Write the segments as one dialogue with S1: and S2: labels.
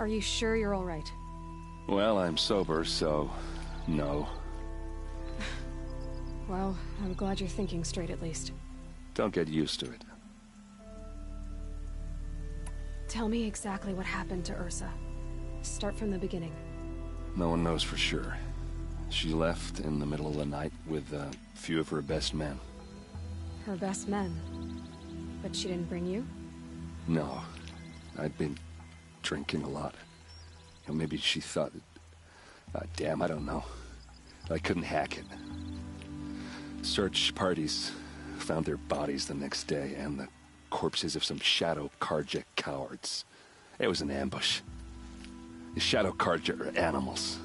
S1: Are you sure you're all right?
S2: Well, I'm sober, so... no.
S1: Well, I'm glad you're thinking straight at least.
S2: Don't get used to it.
S1: Tell me exactly what happened to Ursa. Start from the beginning.
S2: No one knows for sure. She left in the middle of the night with a few of her best men.
S1: Her best men? But she didn't bring you?
S2: No. I'd been drinking a lot. You know, maybe she thought... damn, I don't know. I couldn't hack it. Search parties found their bodies the next day, and the corpses of some Shadow Karja cowards. It was an ambush. The Shadow Karja are animals.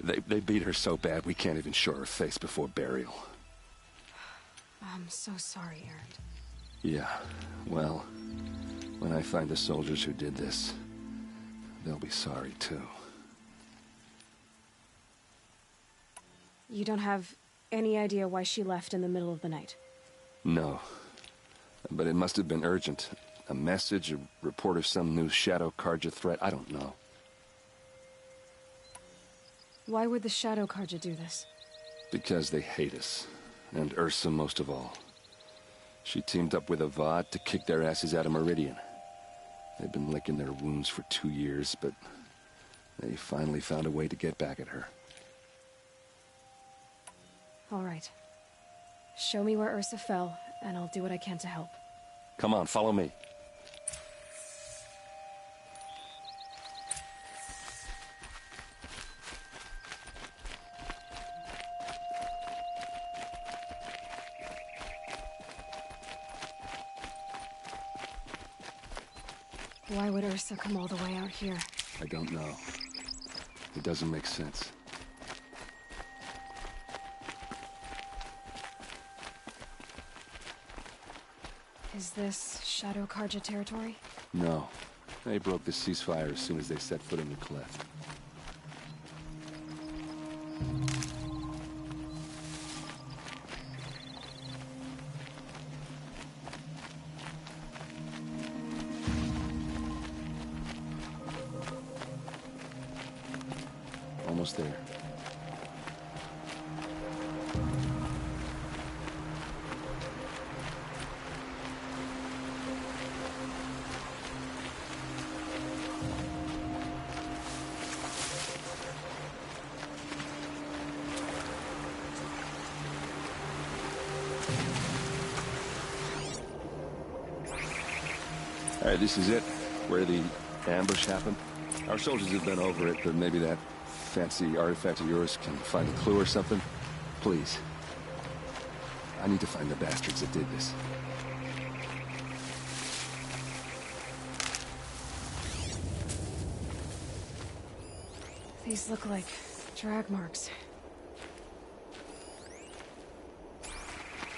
S2: They beat her so bad we can't even show her face before burial.
S1: I'm so sorry, Erend.
S2: Yeah, well, when I find the soldiers who did this, they'll be sorry too.
S1: You don't have any idea why she left in the middle of the night?
S2: No. But it must have been urgent. A message, a report of some new Shadow Karja threat, I don't know.
S1: Why would the Shadow Karja do this?
S2: Because they hate us. And Ursa most of all. She teamed up with Avad to kick their asses out of Meridian. They've been licking their wounds for 2 years, but they finally found a way to get back at her.
S1: All right. Show me where Ursa fell, and I'll do what I can to help.
S2: Come on, follow me.
S1: Why would Ursa come all the way out here?
S2: I don't know. It doesn't make sense.
S1: Is this Shadow Karja territory?
S2: No. They broke the ceasefire as soon as they set foot in the cleft. Almost there. All right, this is it, where the ambush happened. Our soldiers have been over it, but maybe that fancy artifact of yours can find a clue or something. Please. I need to find the bastards that did this.
S1: These look like drag marks.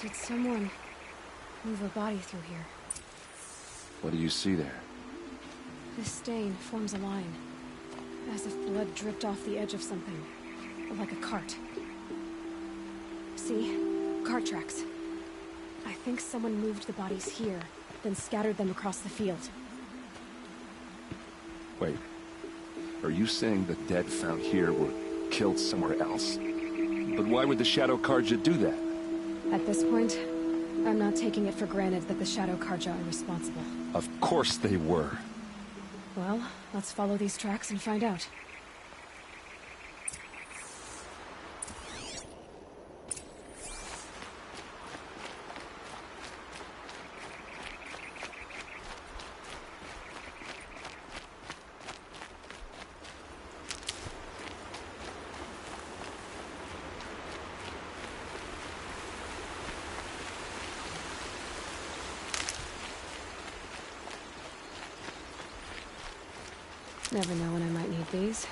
S1: Did someone move a body through here?
S2: What do you see there?
S1: This stain forms a line, as if blood dripped off the edge of something, like a cart. See? Cart tracks. I think someone moved the bodies here, then scattered them across the field.
S2: Wait. Are you saying the dead found here were killed somewhere else? But why would the Shadow Karja do that?
S1: At this point, I'm not taking it for granted that the Shadow Karja are responsible.
S2: Of course they were.
S1: Well, let's follow these tracks and find out. Never know when I might need these.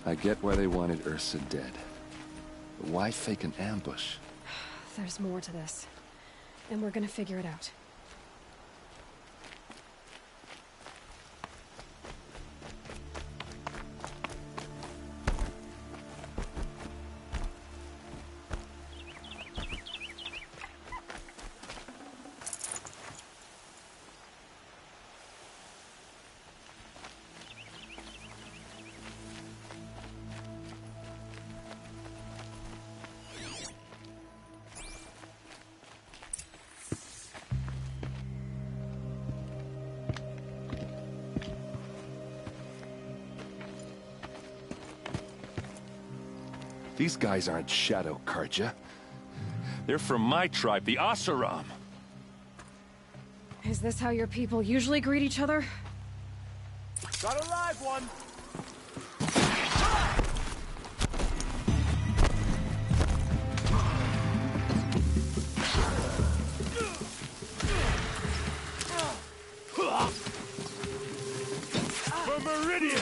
S2: I get why they wanted Ursa dead. But why fake an ambush?
S1: There's more to this. And we're gonna figure it out.
S2: These guys aren't Shadow Karja. They're from my tribe, the Asaram.
S1: Is this how your people usually greet each other?
S3: Got a live one! For Meridian!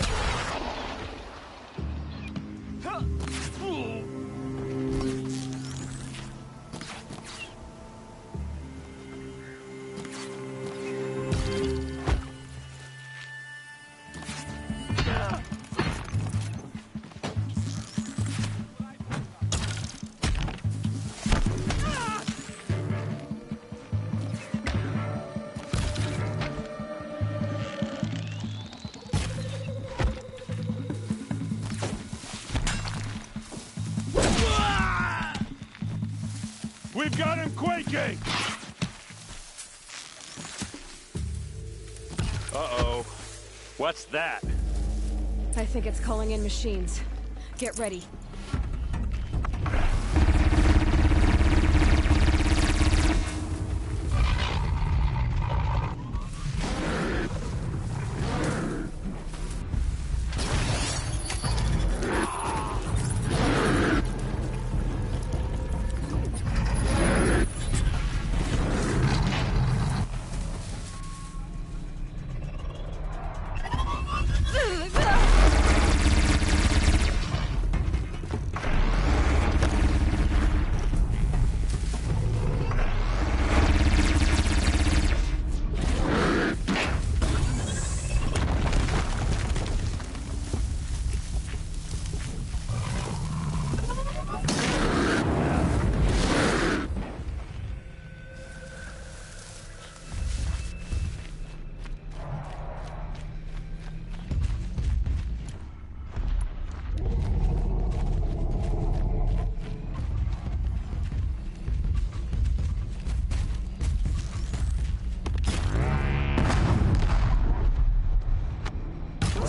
S3: We've got him quaking! Uh-oh. What's that?
S1: I think it's calling in machines. Get ready.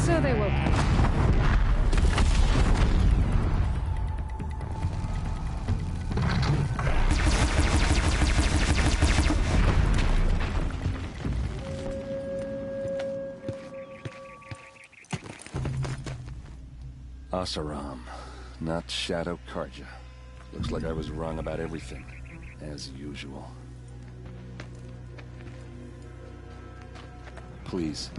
S1: So they woke up.
S2: Asaram, not Shadow Karja. Looks like I was wrong about everything, as usual. Please,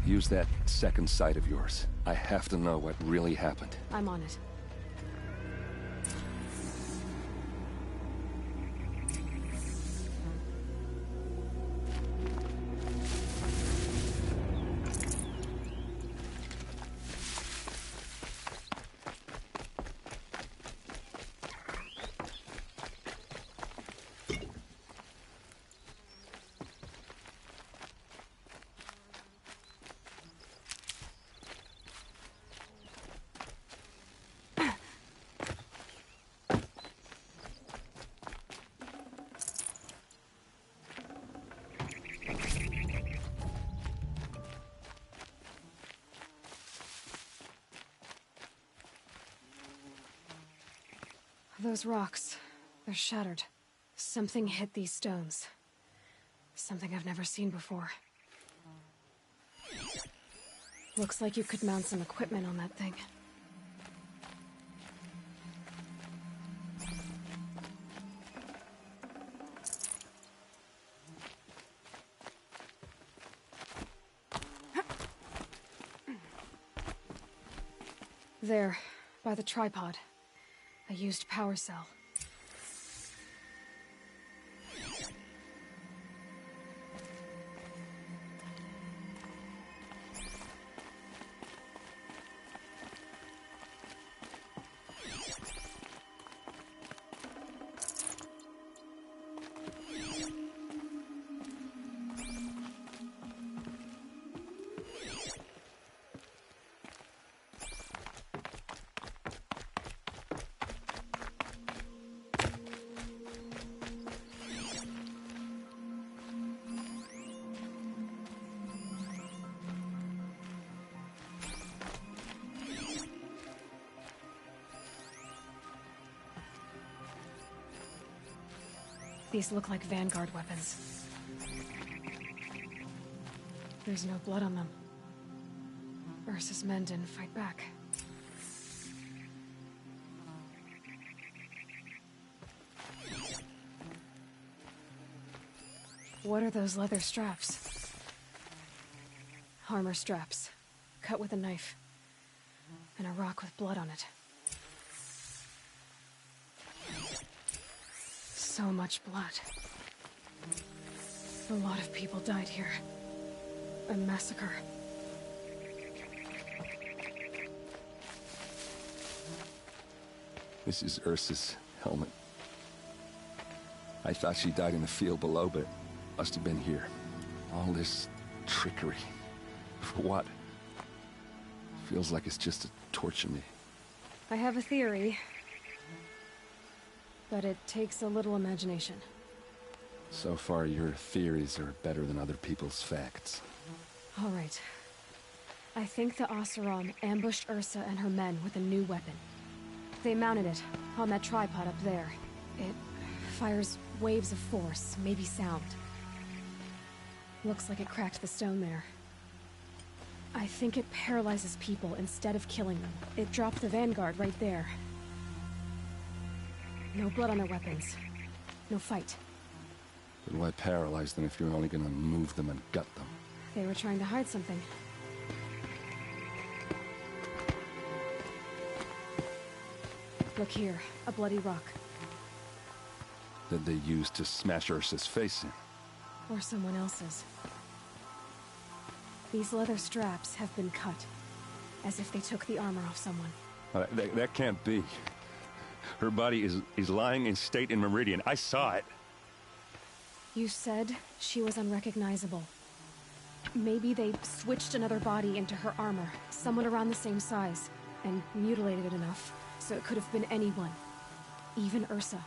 S2: use that second sight of yours. I have to know what really happened.
S1: I'm on it. Those rocks, they're shattered. Something hit these stones. Something I've never seen before. Looks like you could mount some equipment on that thing. There, by the tripod. A used power cell. These look like Vanguard weapons. There's no blood on them. Ursa's men didn't fight back. What are those leather straps? Armor straps, cut with a knife, and a rock with blood on it. So much blood. A lot of people died here. A massacre.
S2: This is Ursa's helmet. I thought she died in the field below, but must have been here. All this trickery. For what? Feels like it's just to torture me.
S1: I have a theory, but it takes a little imagination.
S2: So far, your theories are better than other people's facts.
S1: All right. I think the Oseram ambushed Ursa and her men with a new weapon. They mounted it on that tripod up there. It fires waves of force, maybe sound. Looks like it cracked the stone there. I think it paralyzes people instead of killing them. It dropped the Vanguard right there. No blood on their weapons. No fight.
S2: But why paralyze them if you're only gonna move them and gut them?
S1: They were trying to hide something. Look here, a bloody rock.
S2: That they used to smash Ursa's face in.
S1: Or someone else's. These leather straps have been cut, as if they took the armor off someone.
S2: That can't be. Her body is lying in state in Meridian. I saw it.
S1: You said she was unrecognizable. Maybe they switched another body into her armor, someone around the same size, and mutilated it enough, so it could have been anyone. Even Ursa.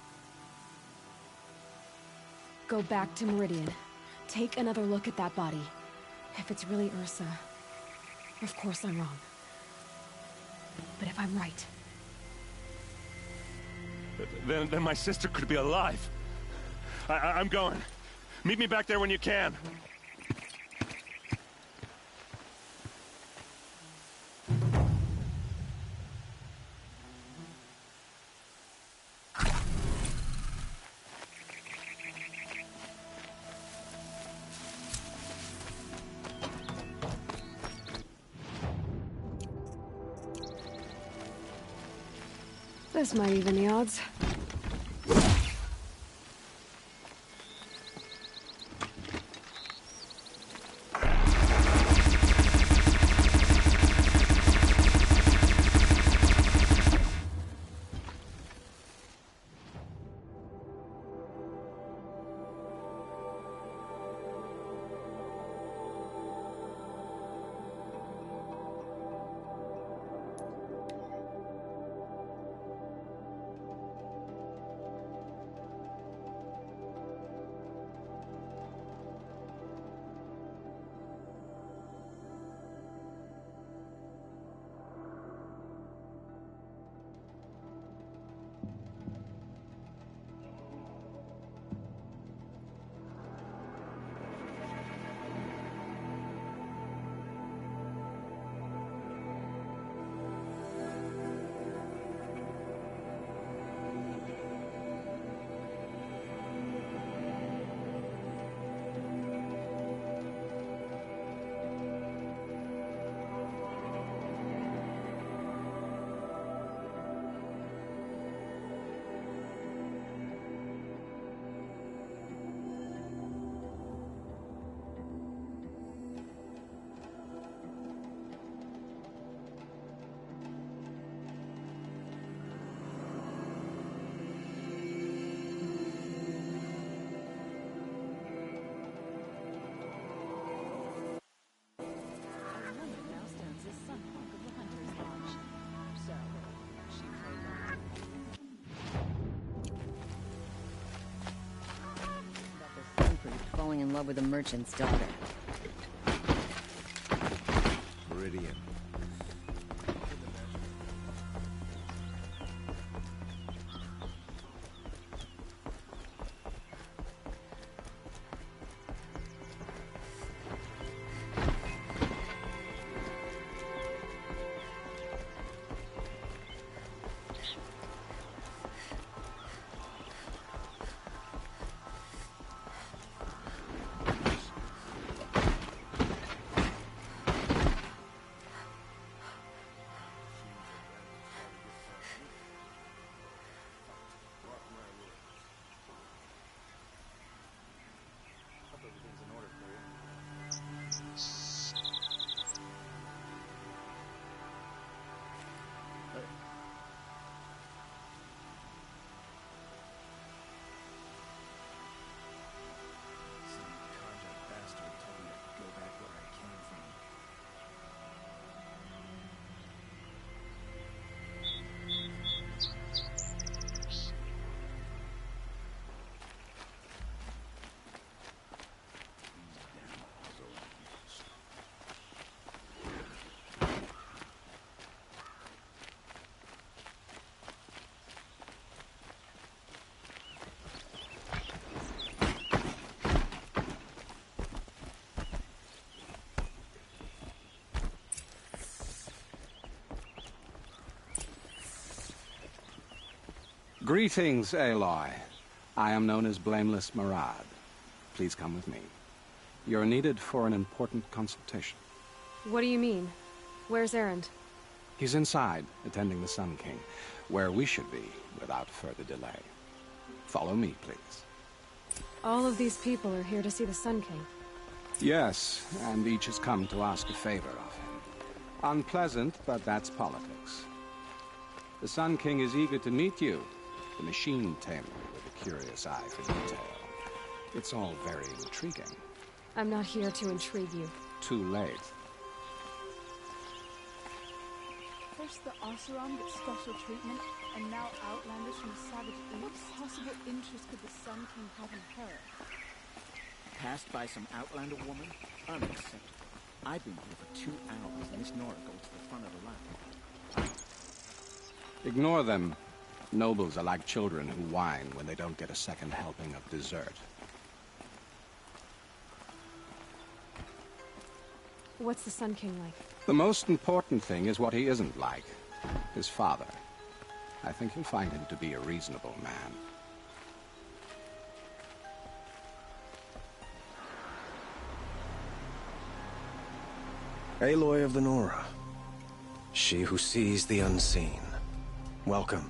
S1: Go back to Meridian. Take another look at that body. If it's really Ursa, of course I'm wrong. But if I'm right...
S3: Then my sister could be alive. I'm going. Meet me back there when you can.
S1: This might even the odds.
S4: falling in love with a merchant's daughter.
S5: Meridian.
S6: Greetings, Aloy. I am known as Blameless Murad. Please come with me. You're needed for an important consultation.
S1: What do you mean? Where's Erend?
S6: He's inside, attending the Sun King, where we should be without further delay. Follow me, please.
S1: All of these people are here to see the Sun King.
S6: Yes, and each has come to ask a favor of him. Unpleasant, but that's politics. The Sun King is eager to meet you, the machine tamer with a curious eye for detail. It's all very intriguing.
S1: I'm not here to intrigue you.
S6: Too late.
S7: First the Oseram get special treatment, and now outlanders from the savage east. What possible interest could the Sun King have in her?
S8: Passed by some outlander woman? Unacceptable. I've been here for 2 hours, and Miss Nora goes to the front of the line.
S6: Ignore them. Nobles are like children who whine when they don't get a second helping of dessert.
S1: What's the Sun King like?
S6: The most important thing is what he isn't like. His father. I think you'll find him to be a reasonable man.
S5: Aloy of the Nora. She who sees the unseen. Welcome.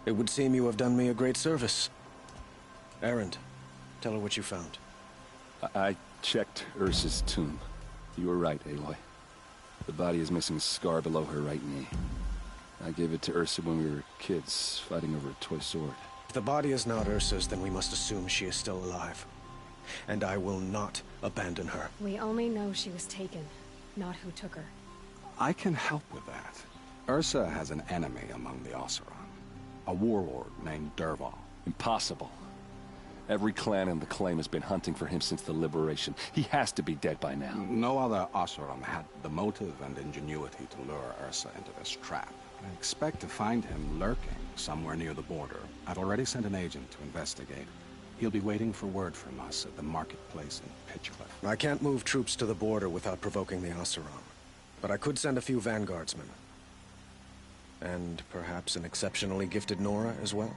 S5: It would seem you have done me a great service. Erend, tell her what you found.
S2: I checked Ursa's tomb. You were right, Aloy. The body is missing a scar below her right knee. I gave it to Ursa when we were kids, fighting over a toy sword.
S5: If the body is not Ursa's, then we must assume she is still alive. And I will not abandon her.
S1: We only know she was taken, not who took her.
S6: I can help with that. Ursa has an enemy among the Oseram. A warlord named Dervahl.
S2: Impossible. Every clan in the claim has been hunting for him since the liberation. He has to be dead by now.
S6: No other Oseram had the motive and ingenuity to lure Ursa into this trap. I expect to find him lurking somewhere near the border. I've already sent an agent to investigate. He'll be waiting for word from us at the marketplace in Pitchcliff.
S5: I can't move troops to the border without provoking the Oseram. But I could send a few vanguardsmen. And perhaps an exceptionally gifted Nora as well.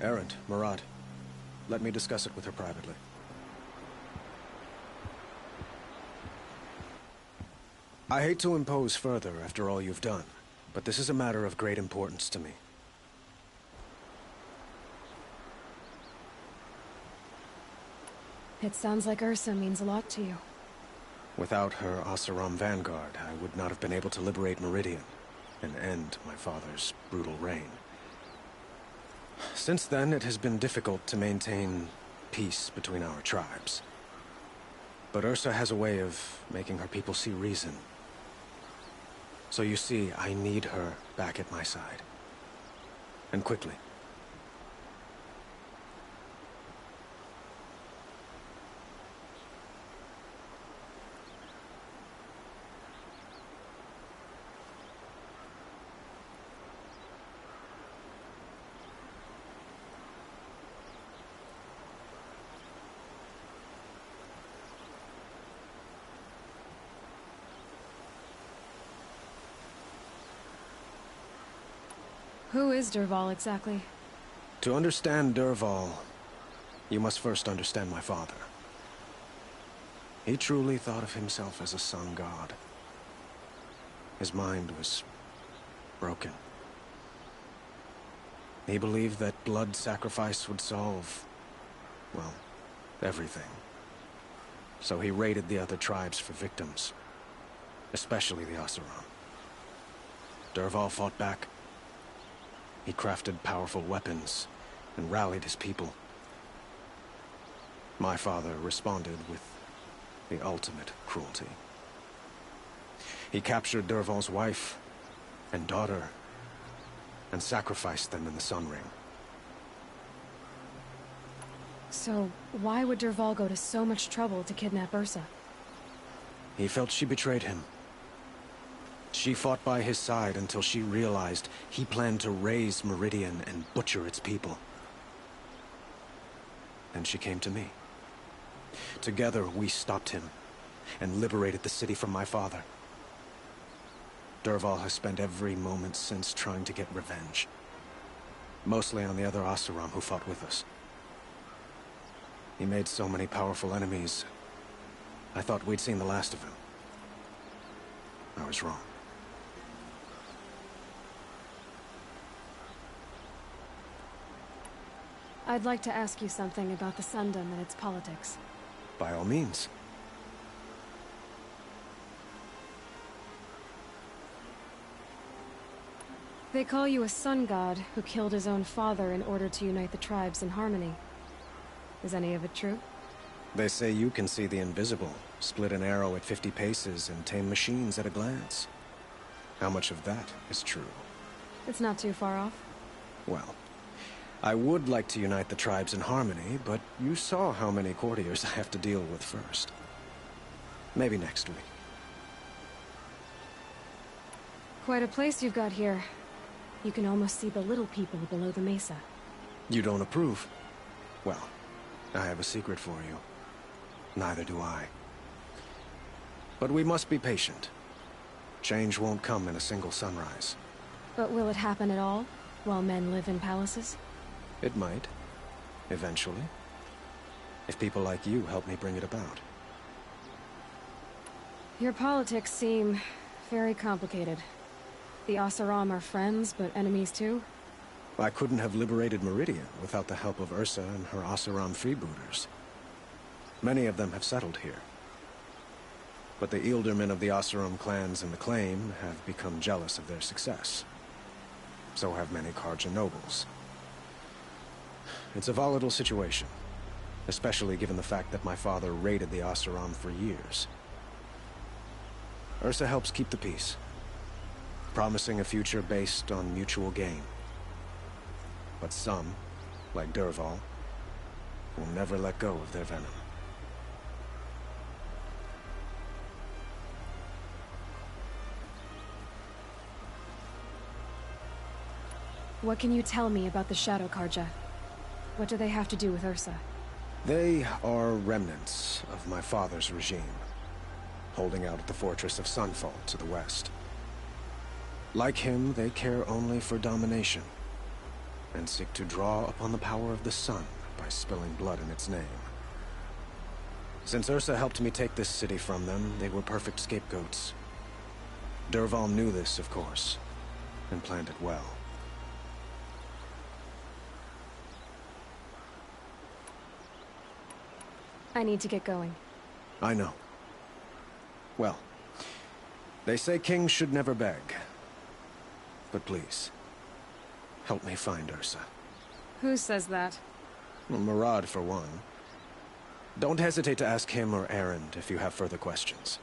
S5: Erend, Murad, let me discuss it with her privately. I hate to impose further after all you've done, but this is a matter of great importance to me.
S1: It sounds like Ursa means a lot to you.
S5: Without her Oseram vanguard, I would not have been able to liberate Meridian and end my father's brutal reign. Since then, it has been difficult to maintain peace between our tribes. But Ursa has a way of making her people see reason. So you see, I need her back at my side. And quickly.
S1: Who is Dervahl exactly?
S5: To understand Dervahl, you must first understand my father. He truly thought of himself as a sun god. His mind was broken. He believed that blood sacrifice would solve, well, everything. So he raided the other tribes for victims, especially the Oseram. Dervahl fought back. He crafted powerful weapons and rallied his people. My father responded with the ultimate cruelty. He captured Dervahl's wife and daughter and sacrificed them in the Sun Ring.
S1: So, why would Dervahl go to so much trouble to kidnap Ursa?
S5: He felt she betrayed him. She fought by his side until she realized he planned to raise Meridian and butcher its people. Then she came to me. Together, we stopped him and liberated the city from my father. Dervahl has spent every moment since trying to get revenge. Mostly on the other Oseram who fought with us. He made so many powerful enemies, I thought we'd seen the last of him. I was wrong.
S1: I'd like to ask you something about the Sundom and its politics.
S5: By all means.
S1: They call you a sun god who killed his own father in order to unite the tribes in harmony. Is any of it true?
S5: They say you can see the invisible, split an arrow at 50 paces, and tame machines at a glance. How much of that is true?
S1: It's not too far off.
S5: Well, I would like to unite the tribes in harmony, but you saw how many courtiers I have to deal with first. Maybe next week.
S1: Quite a place you've got here. You can almost see the little people below the mesa.
S5: You don't approve? Well, I have a secret for you. Neither do I. But we must be patient. Change won't come in a single sunrise.
S1: But will it happen at all, while men live in palaces?
S5: It might. Eventually. If people like you help me bring it about.
S1: Your politics seem very complicated. The Oseram are friends, but enemies too?
S5: I couldn't have liberated Meridian without the help of Ursa and her Oseram freebooters. Many of them have settled here. But the Ealdormen of the Oseram clans in the Claim have become jealous of their success. So have many Carja nobles. It's a volatile situation, especially given the fact that my father raided the Oseram for years. Ursa helps keep the peace, promising a future based on mutual gain. But some, like Dervahl, will never let go of their venom.
S1: What can you tell me about the Shadow Carja? What do they have to do with Ursa?
S5: They are remnants of my father's regime, holding out at the fortress of Sunfall to the west. Like him, they care only for domination, and seek to draw upon the power of the sun by spilling blood in its name. Since Ursa helped me take this city from them, they were perfect scapegoats. Dervahl knew this, of course, and planned it well.
S1: I need to get going.
S5: I know. Well, they say kings should never beg. But please, help me find Ursa.
S1: Who says that?
S5: Well, Murad, for one. Don't hesitate to ask him or Erend if you have further questions.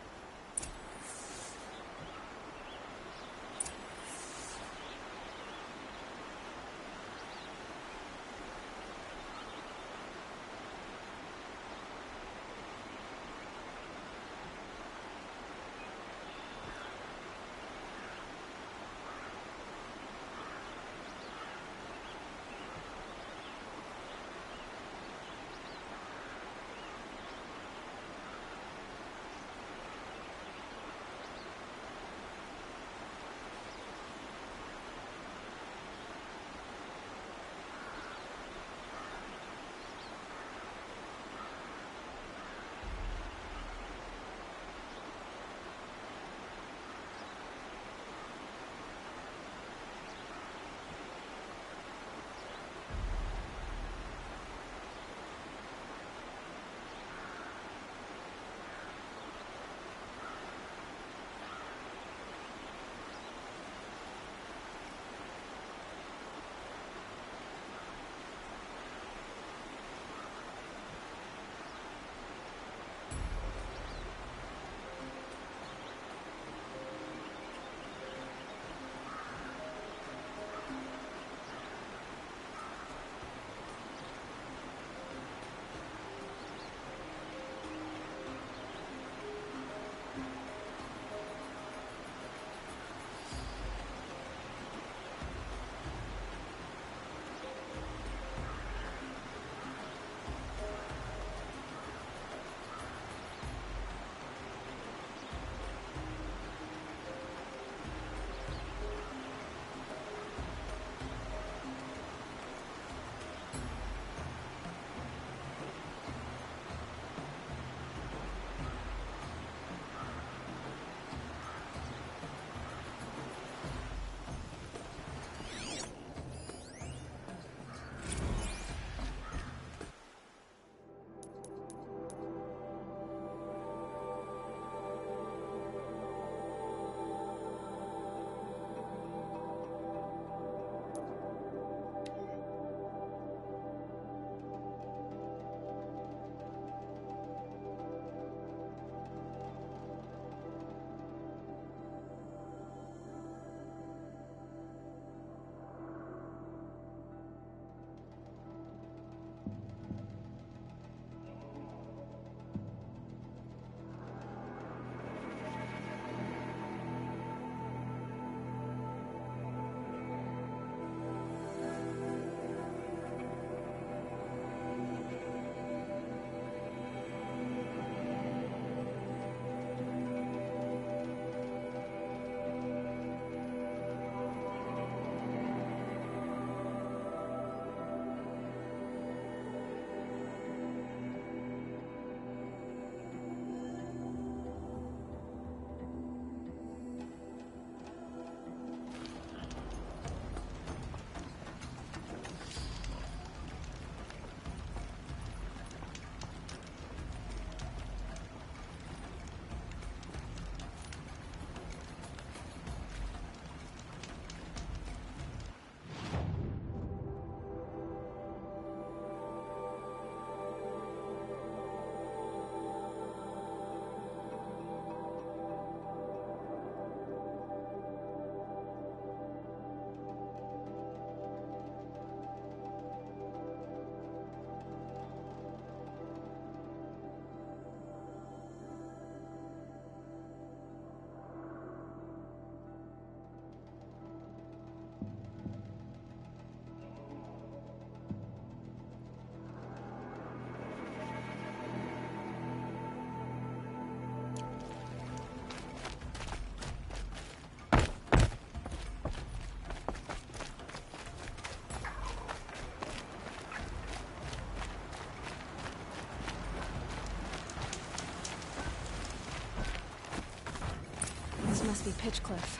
S1: This must be Pitchcliff.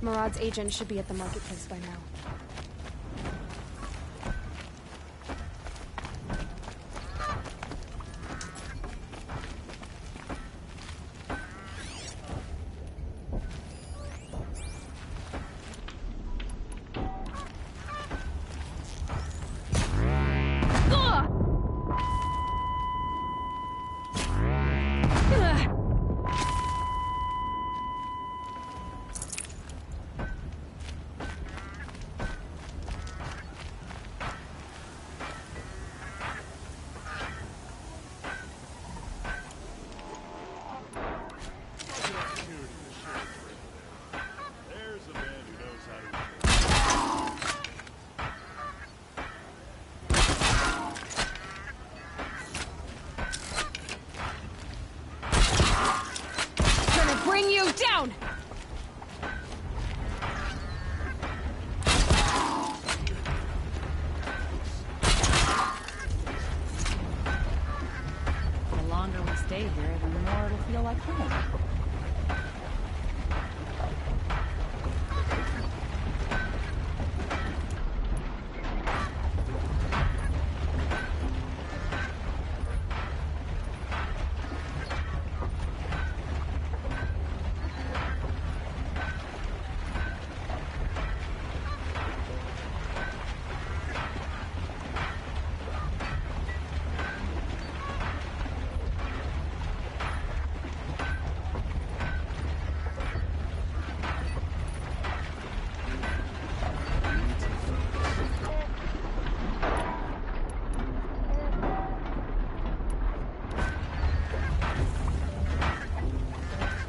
S1: Murad's agent should be at the marketplace by now. Bring you down!
S9: The longer we stay here, the more it'll feel like home.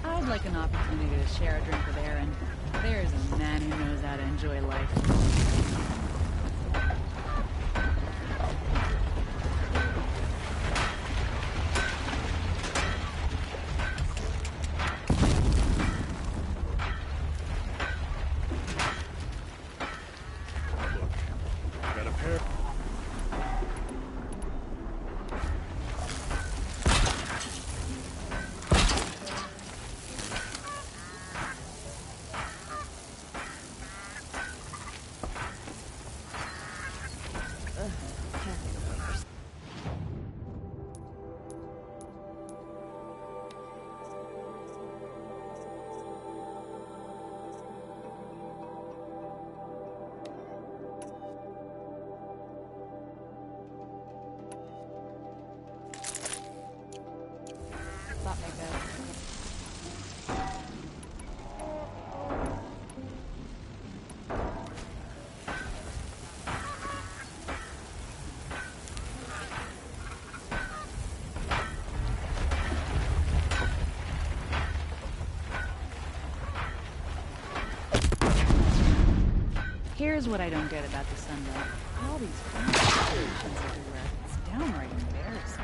S9: I'd like an opportunity to share a drink with Aaron. There's a man who knows how to enjoy life.
S3: Got a pair.
S9: Thought maybe Here's what I don't get about the Sunbelt. All these stations everywhere. It's downright embarrassing.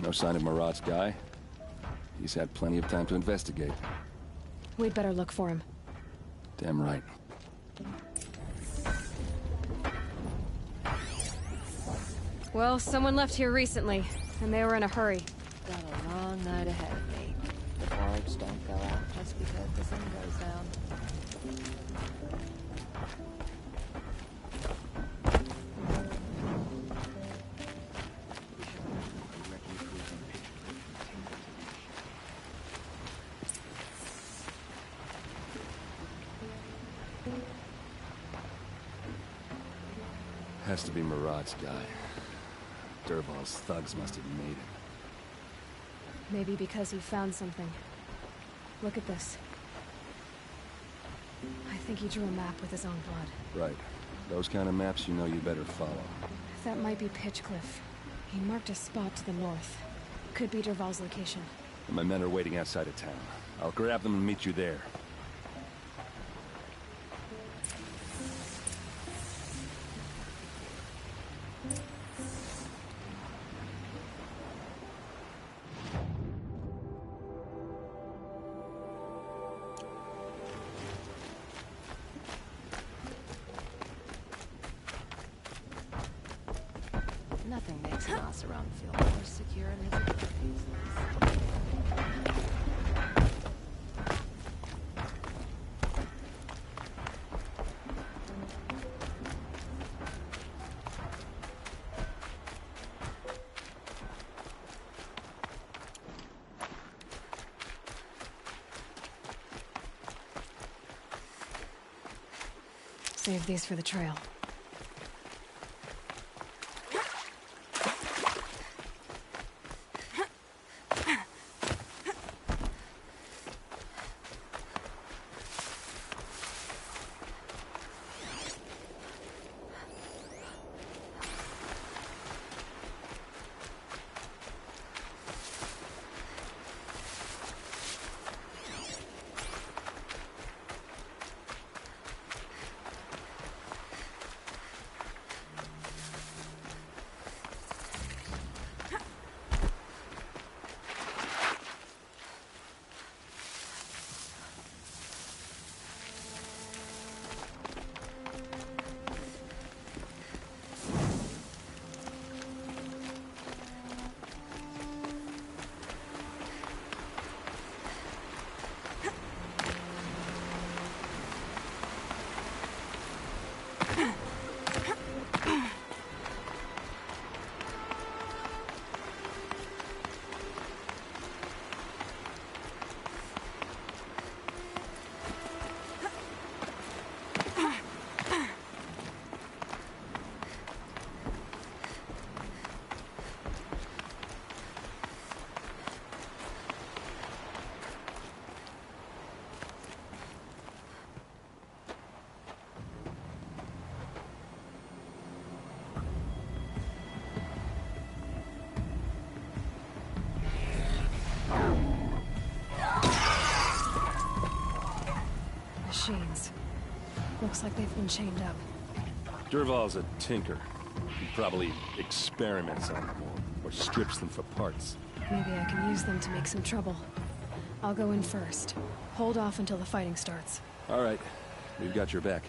S2: No sign of Murad's guy. He's had plenty of time to investigate.
S1: We'd better look for him.
S2: Damn right.
S1: Well, someone left here recently, and they were in a hurry.
S4: Got a long night ahead of me. The boards don't go out just because the sun goes down.
S2: Has to be Murad's guy. Dervahl's thugs must have made it.
S1: Maybe because he found something. Look at this. I think he drew a map with his own blood.
S2: Right. Those kind of maps you know you better follow.
S1: That might be Pitchcliff. He marked a spot to the north. Could be Dervahl's location.
S2: My men are waiting outside of town. I'll grab them and meet you there.
S1: Save these for the trail. Machines. Looks like they've been chained up.
S3: Durval's a tinker. He probably experiments on them or strips them for parts.
S1: Maybe I can use them to make some trouble. I'll go in first. Hold off until the fighting starts.
S3: All right. We've got your back.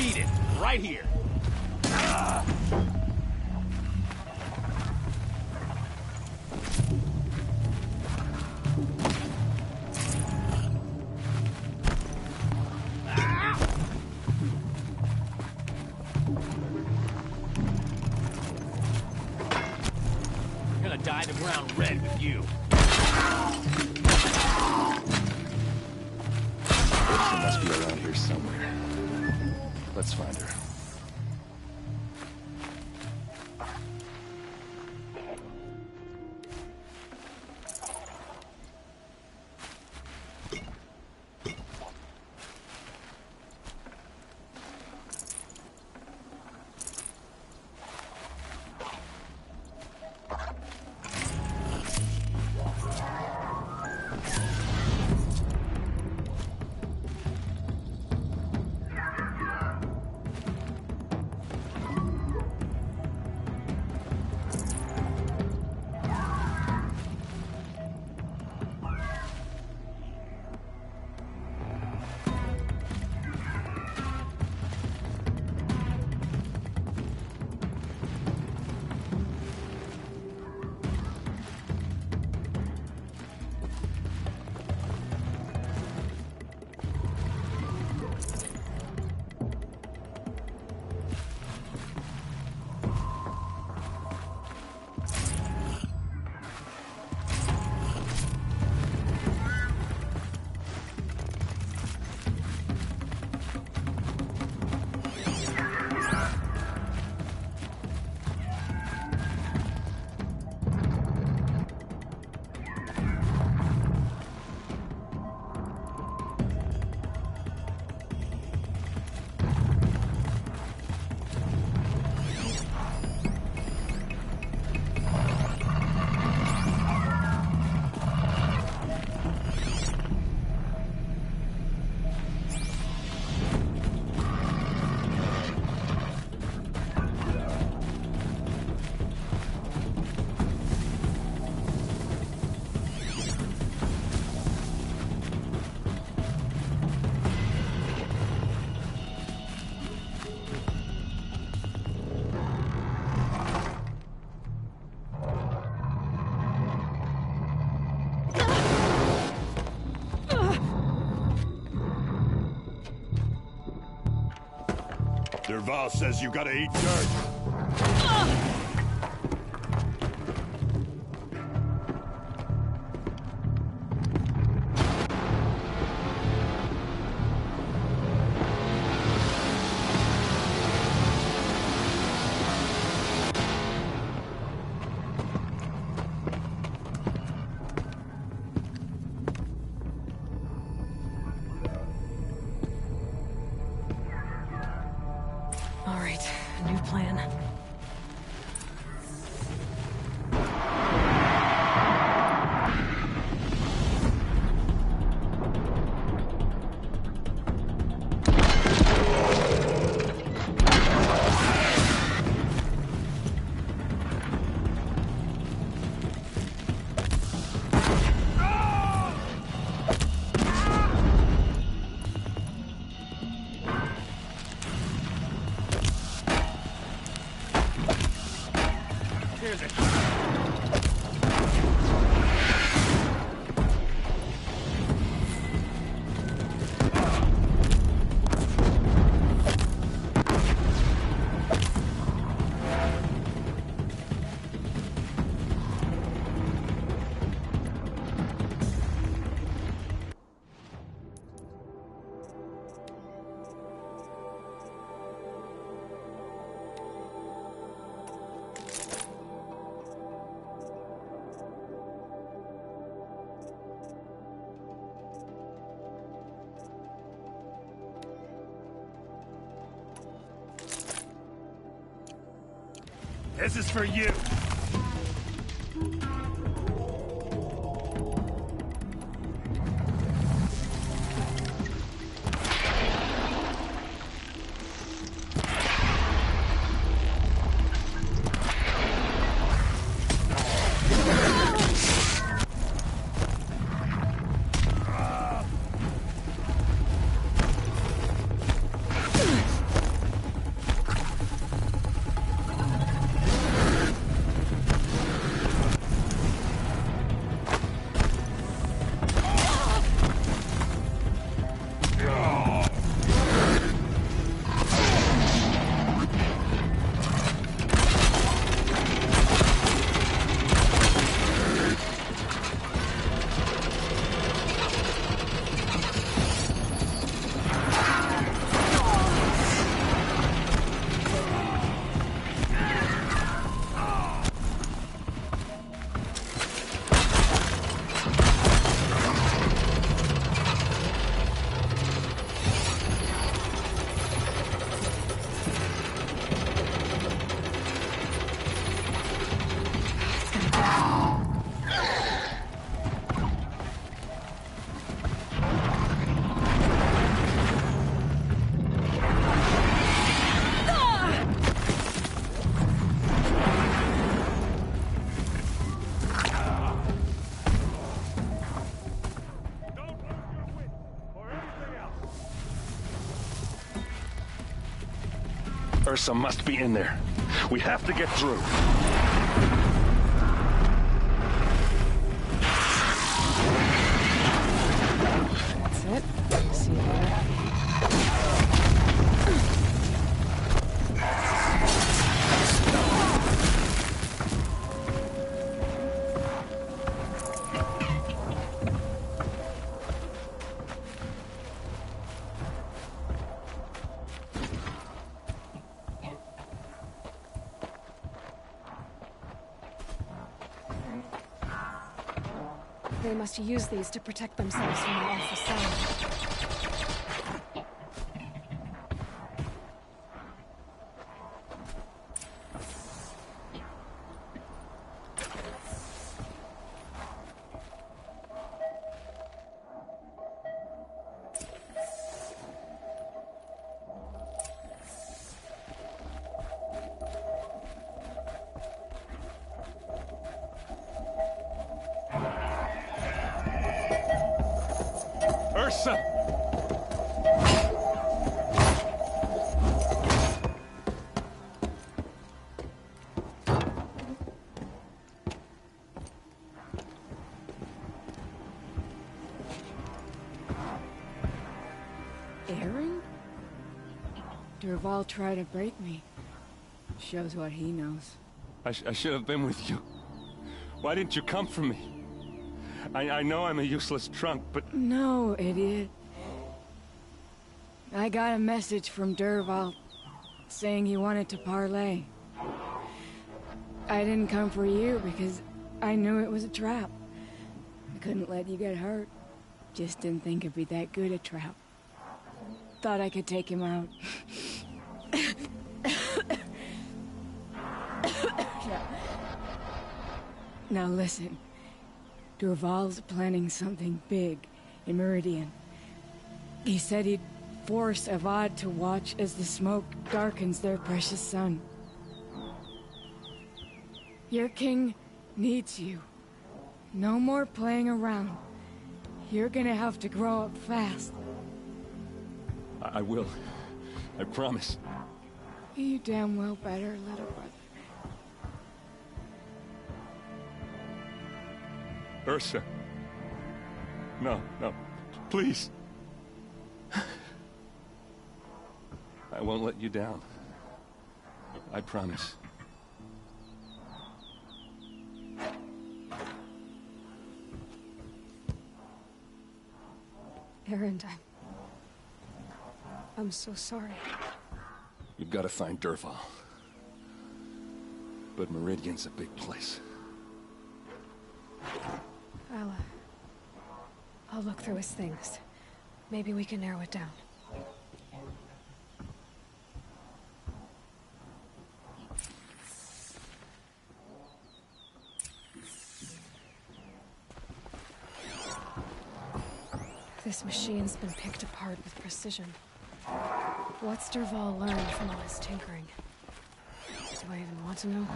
S10: defeated, right here. Gonna dye the ground red with you.
S2: She must be around here somewhere. Let's find her.
S3: Derval says you gotta eat dirt.
S1: All right, new plan.
S10: Here's it.
S3: This is for you. Ursa must be in there. We have to get through.
S1: That's it. See you later. They must use these to protect themselves from the awful sound.
S3: Ursa!
S9: Aaron? Durval tried to break me. Shows what he knows.
S3: I should have been with you. Why didn't you come for me? I know I'm a useless trunk, but...
S9: No, idiot. I got a message from Durval saying he wanted to parlay. I didn't come for you because I knew it was a trap. I couldn't let you get hurt. Just didn't think it'd be that good a trap. Thought I could take him out. Now listen. Durval's planning something big in Meridian. He said he'd force Avad to watch as the smoke darkens their precious sun. Your king needs you. No more playing around. You're gonna have to grow up fast.
S3: I will. I promise.
S9: You damn well better, little brother.
S3: Ursa. No, no. Please. I won't let you down. I promise.
S1: Aaron, I'm so sorry.
S2: You've got to find Durval. But Meridian's a big place.
S1: I'll look through his things. Maybe we can narrow it down. This machine's been picked apart with precision. What's Durval learned from all his tinkering? Do I even want to know?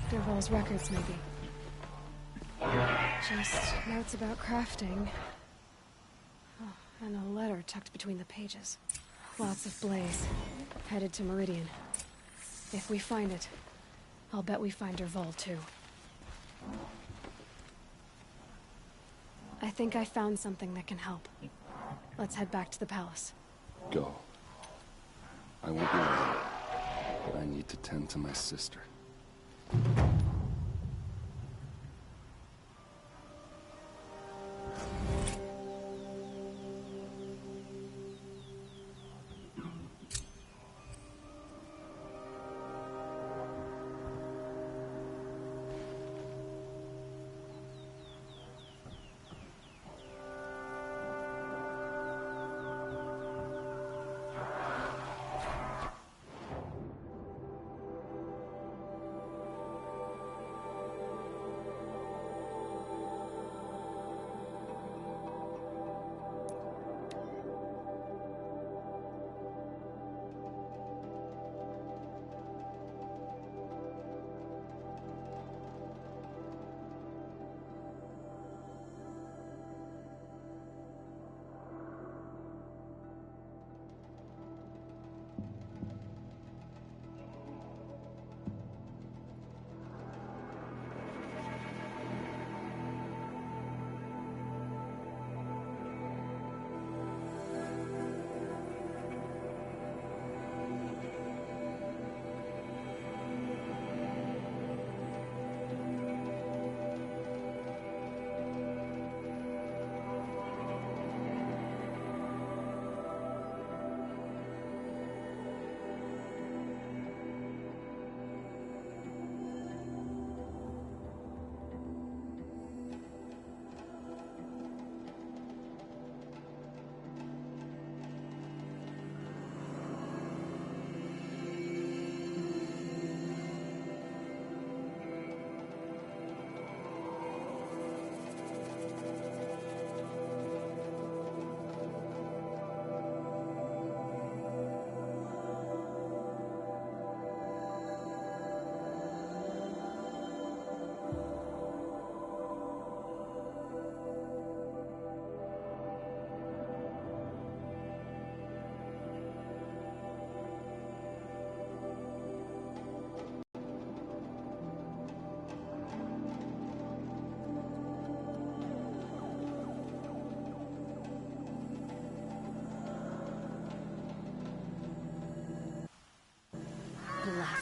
S1: Durval's records, maybe. Just notes about crafting. Oh, and a letter tucked between the pages. Lots of blaze. Headed to Meridian. If we find it, I'll bet we find Durval too. I think I found something that can help. Let's head back to the palace.
S2: Go. I won't be long, but I need to tend to my sister.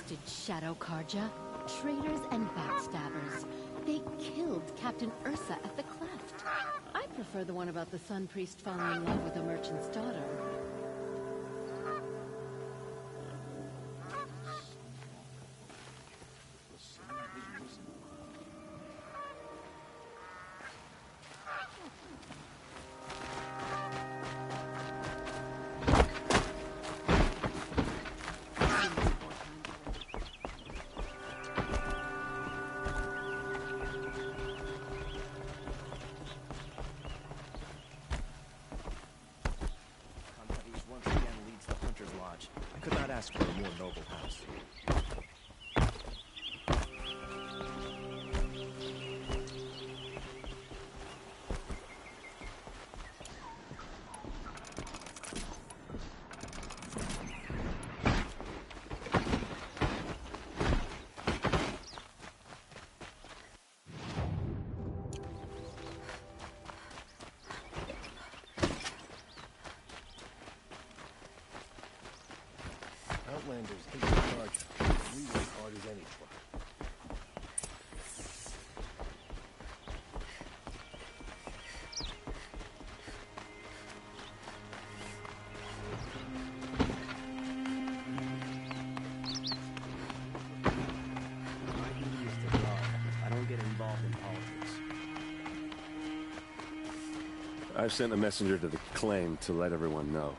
S11: blasted Shadow Karja. Traitors and backstabbers. They killed Captain Ursa at the Cleft. I prefer the one about the Sun Priest falling in love with a merchant's daughter.
S5: I could not ask for a more noble house. Outlanders hate the charge. We work hard as any tribe. My duty is to guard. I don't get involved in politics.
S2: I've sent a messenger to the claim to let everyone know.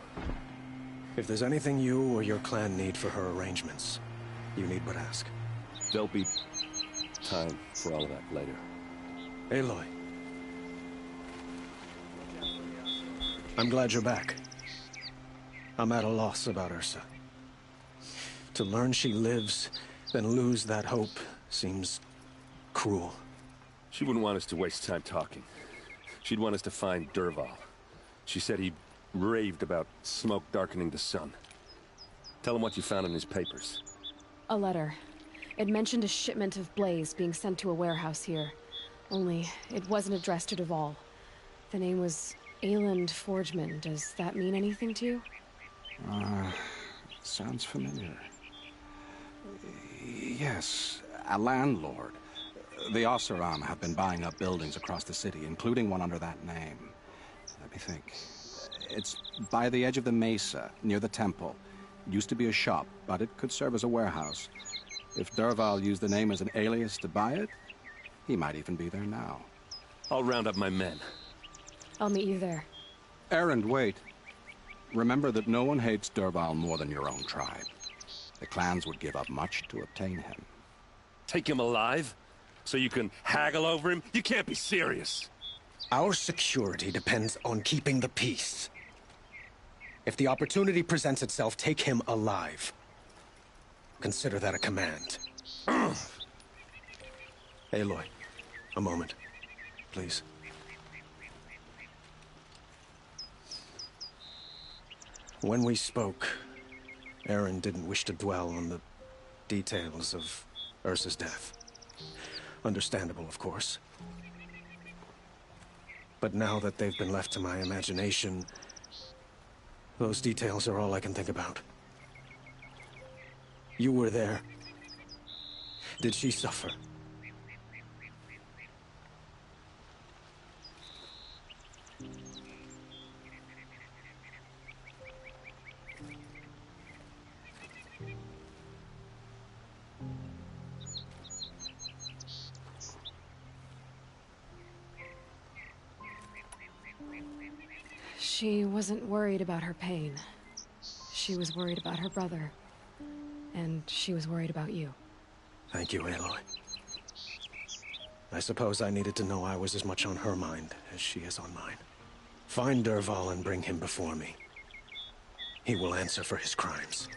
S5: If there's anything you or your clan need for her arrangements, you need but ask.
S2: There'll be time for all of that later.
S5: Aloy. I'm glad you're back. I'm at a loss about Ursa. To learn she lives, then lose that hope, seems cruel.
S2: She wouldn't want us to waste time talking. She'd want us to find Dervahl. She said he raved about smoke darkening the sun. Tell him what you found in his papers.
S1: A letter. It mentioned a shipment of blaze being sent to a warehouse here. Only, it wasn't addressed to Dervahl. The name was Ayland Forgeman. Does that mean anything to you?
S6: Sounds familiar. Yes, a landlord. The Oseram have been buying up buildings across the city, including one under that name. Let me think. It's by the edge of the mesa, near the temple. It used to be a shop, but it could serve as a warehouse. If Dervahl used the name as an alias to buy it, he might even be there now.
S2: I'll round up my men.
S1: I'll meet you there.
S6: Erend, wait. Remember that no one hates Dervahl more than your own tribe. The clans would give up much to obtain him.
S2: Take him alive? So you can haggle over him? You can't be serious.
S5: Our security depends on keeping the peace. If the opportunity presents itself, take him alive. Consider that a command. Aloy, a moment, please. When we spoke, Erend didn't wish to dwell on the details of Ursa's death. Understandable, of course. But now that they've been left to my imagination, those details are all I can think about. You were there. Did she suffer?
S1: She wasn't worried about her pain. She was worried about her brother. And she was worried about you.
S5: Thank you, Aloy. I suppose I needed to know I was as much on her mind as she is on mine. Find Dervahl and bring him before me. He will answer for his crimes.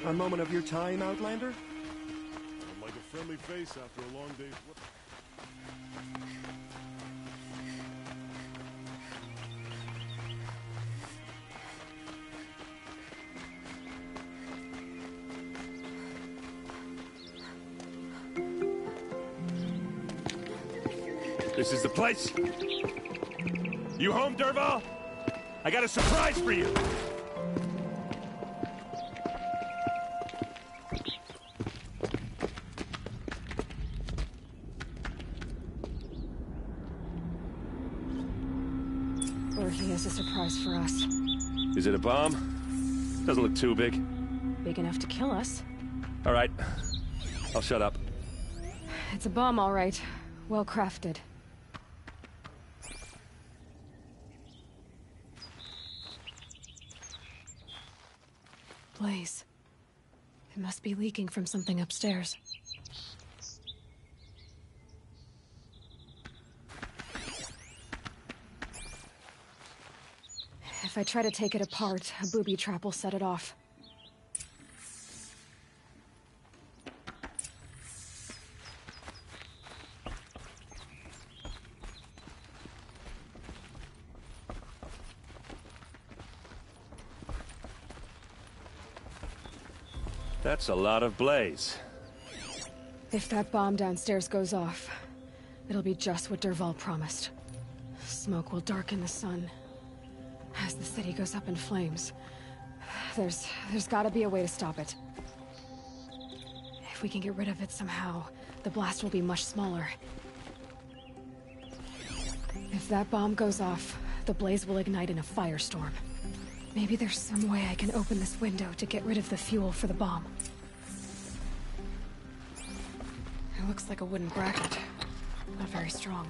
S12: A moment of your time, Outlander?
S13: I'd like a friendly face after a long day's work.
S3: This is the place. You home, Dervahl? I got a surprise for you.
S1: Or he has a surprise for us.
S3: Is it a bomb? Doesn't look too big.
S1: Big enough to kill us.
S3: All right. I'll shut up.
S1: It's a bomb, all right. Well crafted. Blaze. It must be leaking from something upstairs. If I try to take it apart, a booby trap will set it off.
S3: That's a lot of blaze.
S1: If that bomb downstairs goes off, it'll be just what Dervahl promised. Smoke will darken the sun. As the city goes up in flames, there's gotta be a way to stop it. If we can get rid of it somehow, the blast will be much smaller. If that bomb goes off, the blaze will ignite in a firestorm. Maybe there's some way I can open this window to get rid of the fuel for the bomb. It looks like a wooden bracket. Not very strong.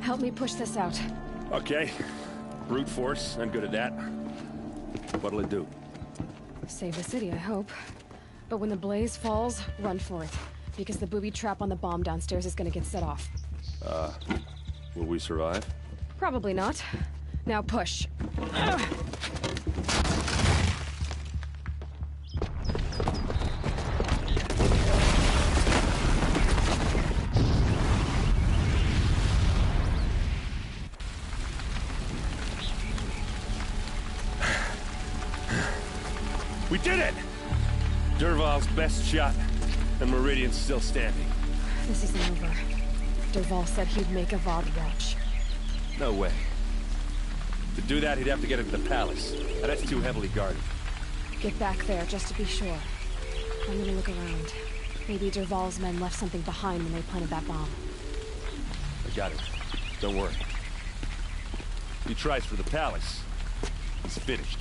S1: Help me push this out.
S3: Okay. Brute force. I'm good at that. What'll it do?
S1: Save the city, I hope. But when the blaze falls, run for it. Because the booby trap on the bomb downstairs is gonna get set off.
S3: Will we survive?
S1: Probably not. Now push.
S3: We did it! Dervahl's best shot. And Meridian's still standing.
S1: This isn't over. Dervahl said he'd make a Vought watch.
S3: No way. To do that, he'd have to get into the palace. And that's too heavily guarded.
S1: Get back there, just to be sure. I'm gonna look around. Maybe Dervahl's men left something behind when they planted that bomb.
S3: I got it. Don't worry. If he tries for the palace, he's finished.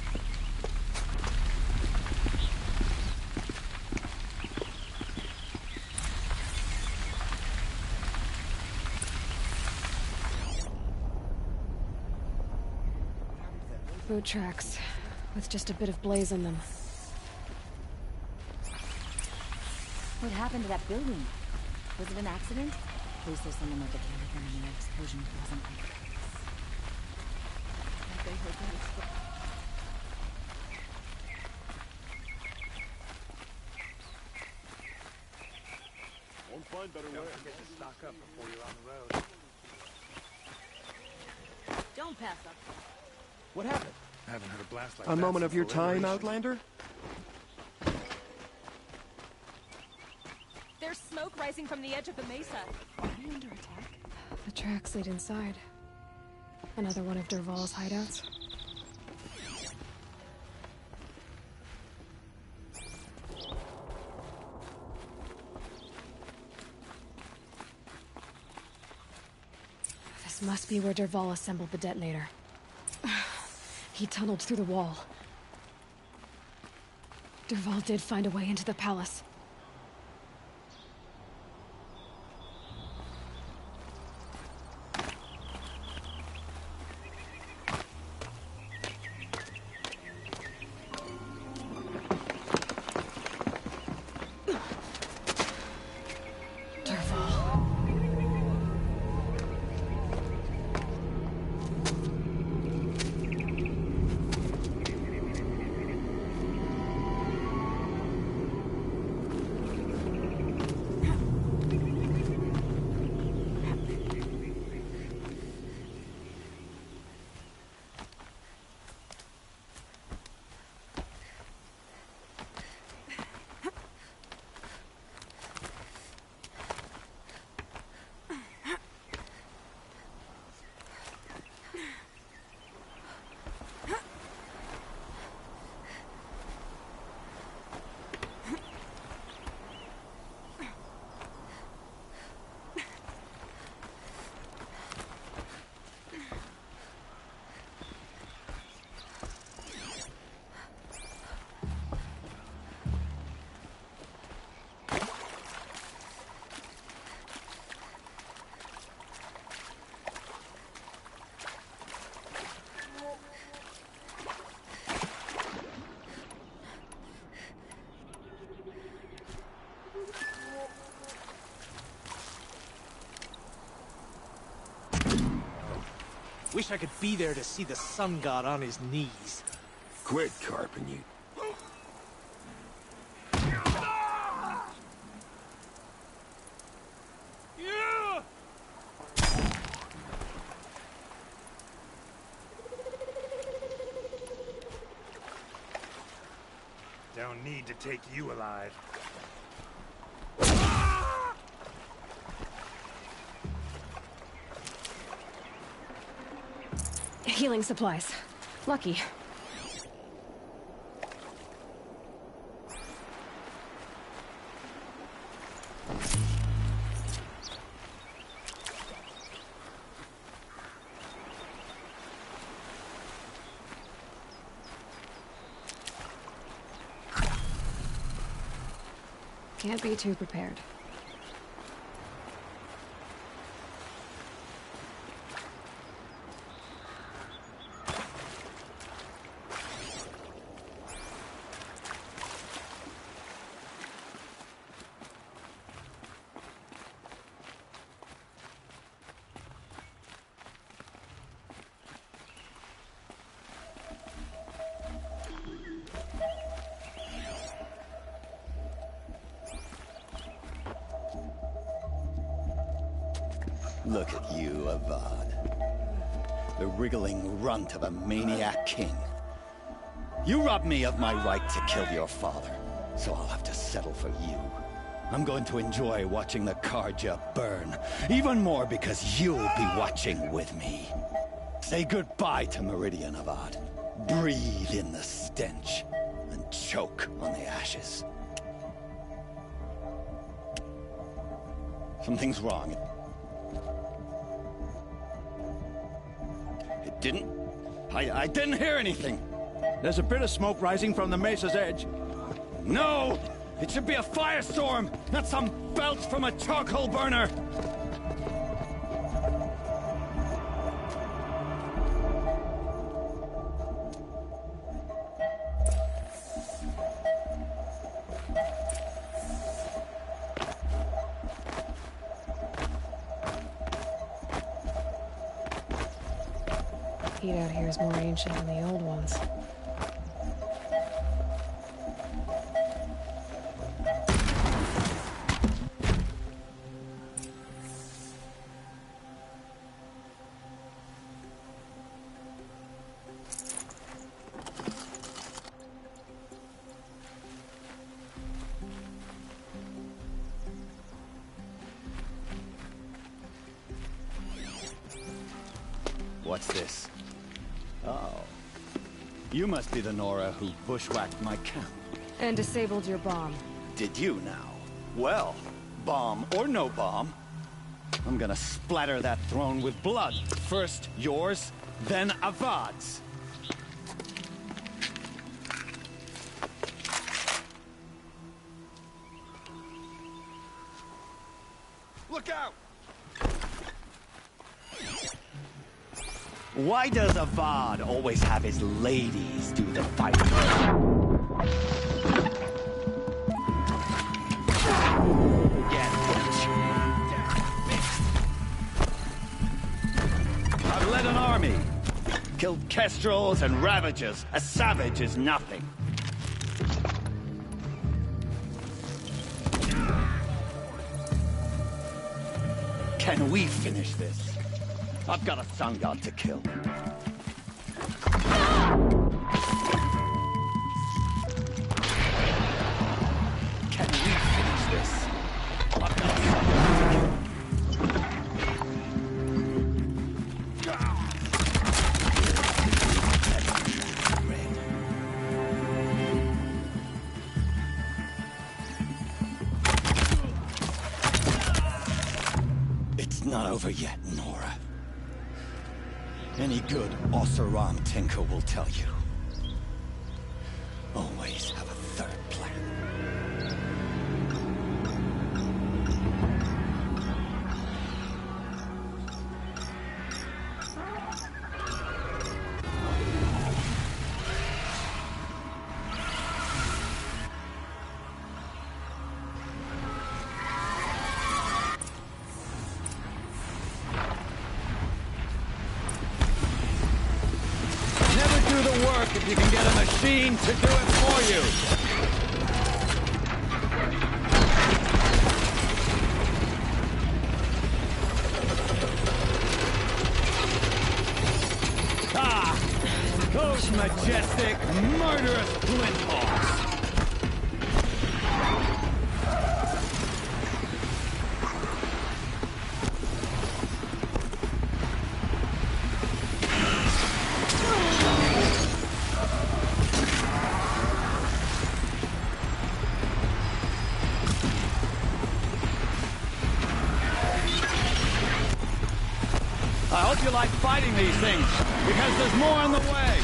S1: Boot tracks, with just a bit of blaze in them.
S14: What happened to that building? Was it an accident? Please say someone met the caravan and the explosion wasn't like this. They heard that explosion.
S13: Won't find better way.
S10: Don't forget to stock up before you're on the road.
S14: Don't pass up.
S12: What happened?
S10: I haven't heard a blast like
S12: A
S10: that
S12: moment of
S10: since
S12: your
S10: the
S12: time,
S10: Liberation.
S12: Outlander?
S15: There's smoke rising from the edge of the mesa. Are we under attack?
S1: The tracks lead inside. Another one of Dervahl's hideouts. This must be where Dervahl assembled the detonator. He tunneled through the wall. Dervahl did find a way into the palace.
S16: wish I could be there to see the sun god on his knees.
S17: Quit carping you.
S18: Don't need to take you alive.
S1: Healing supplies. Lucky. Can't be too prepared.
S19: Look at you, Avad. The wriggling runt of a maniac king. You robbed me of my right to kill your father, so I'll have to settle for you. I'm going to enjoy watching the Karja burn, even more because you'll be watching with me. Say goodbye to Meridian, Avad. Breathe in the stench, and choke on the ashes. Something's wrong. I didn't hear anything.
S20: There's a bit of smoke rising from the mesa's edge.
S19: No! It should be a firestorm, not some belch from a charcoal burner!
S1: Heat out here is more ancient than the old ones.
S19: What's this? Oh. You must be the Nora who bushwhacked my camp.
S1: And disabled your bomb.
S19: Did you now? Well, bomb or no bomb, I'm gonna splatter that throne with blood. First yours, then Avad's.
S20: Look out!
S19: Why does Avad always have his ladies do the fighting? I've led an army. Killed kestrels and ravagers. A savage is nothing. Can we finish this? I've got a sun god to kill. Can we finish this? I've got a sun god to kill. It's not over yet, Nora. Any good Oseram tinker will tell you. Always have a third plan.
S20: work if you can get a machine to do it for you. Ah! Those majestic, murderous flinthawks! I hope you like fighting these things, because there's more on the way.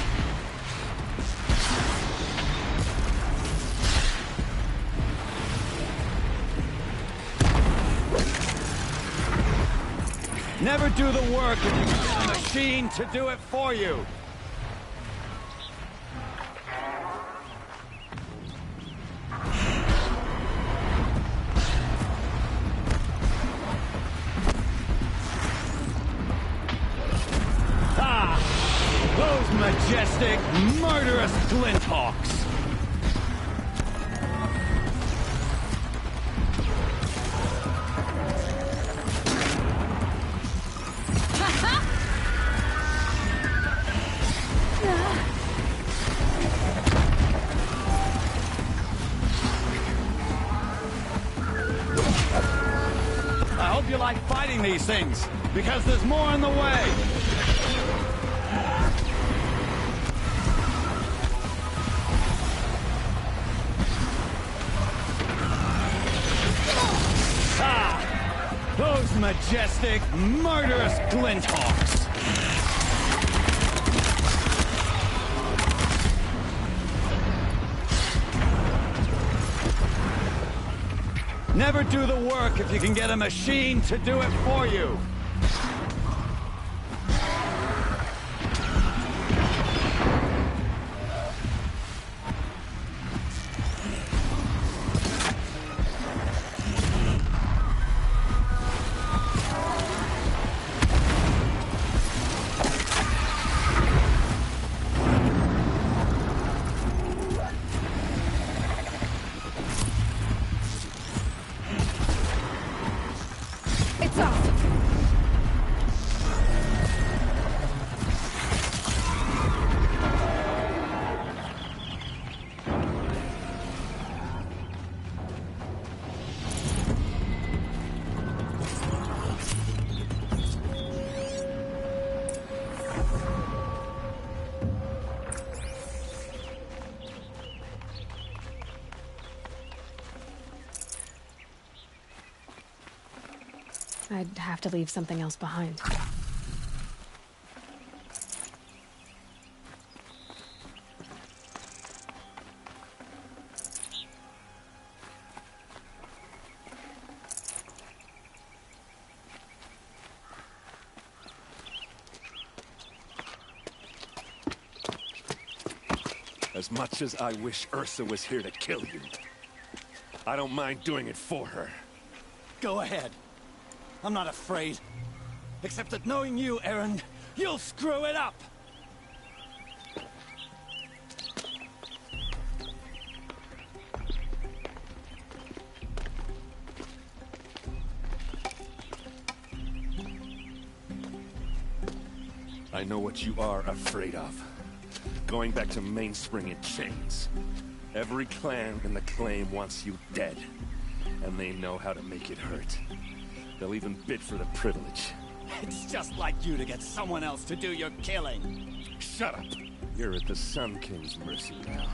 S20: Never do the work if you can get a machine to do it for you. Those majestic, murderous flinthawks! I hope you like fighting these things, because there's more on the way. Those majestic, murderous flinthawks! Never do the work if you can get a machine to do it for you.
S1: It's off! I'd have to leave something else behind.
S3: As much as I wish Ursa was here to kill you, I don't mind doing it for her.
S20: Go ahead. I'm not afraid. Except that knowing you, Erend, you'll screw it up!
S3: I know what you are afraid of. Going back to Mainspring in chains. Every clan in the claim wants you dead. And they know how to make it hurt. They'll even bid for the privilege.
S20: It's just like you to get someone else to do your killing.
S3: Shut up! You're at the Sun King's mercy now.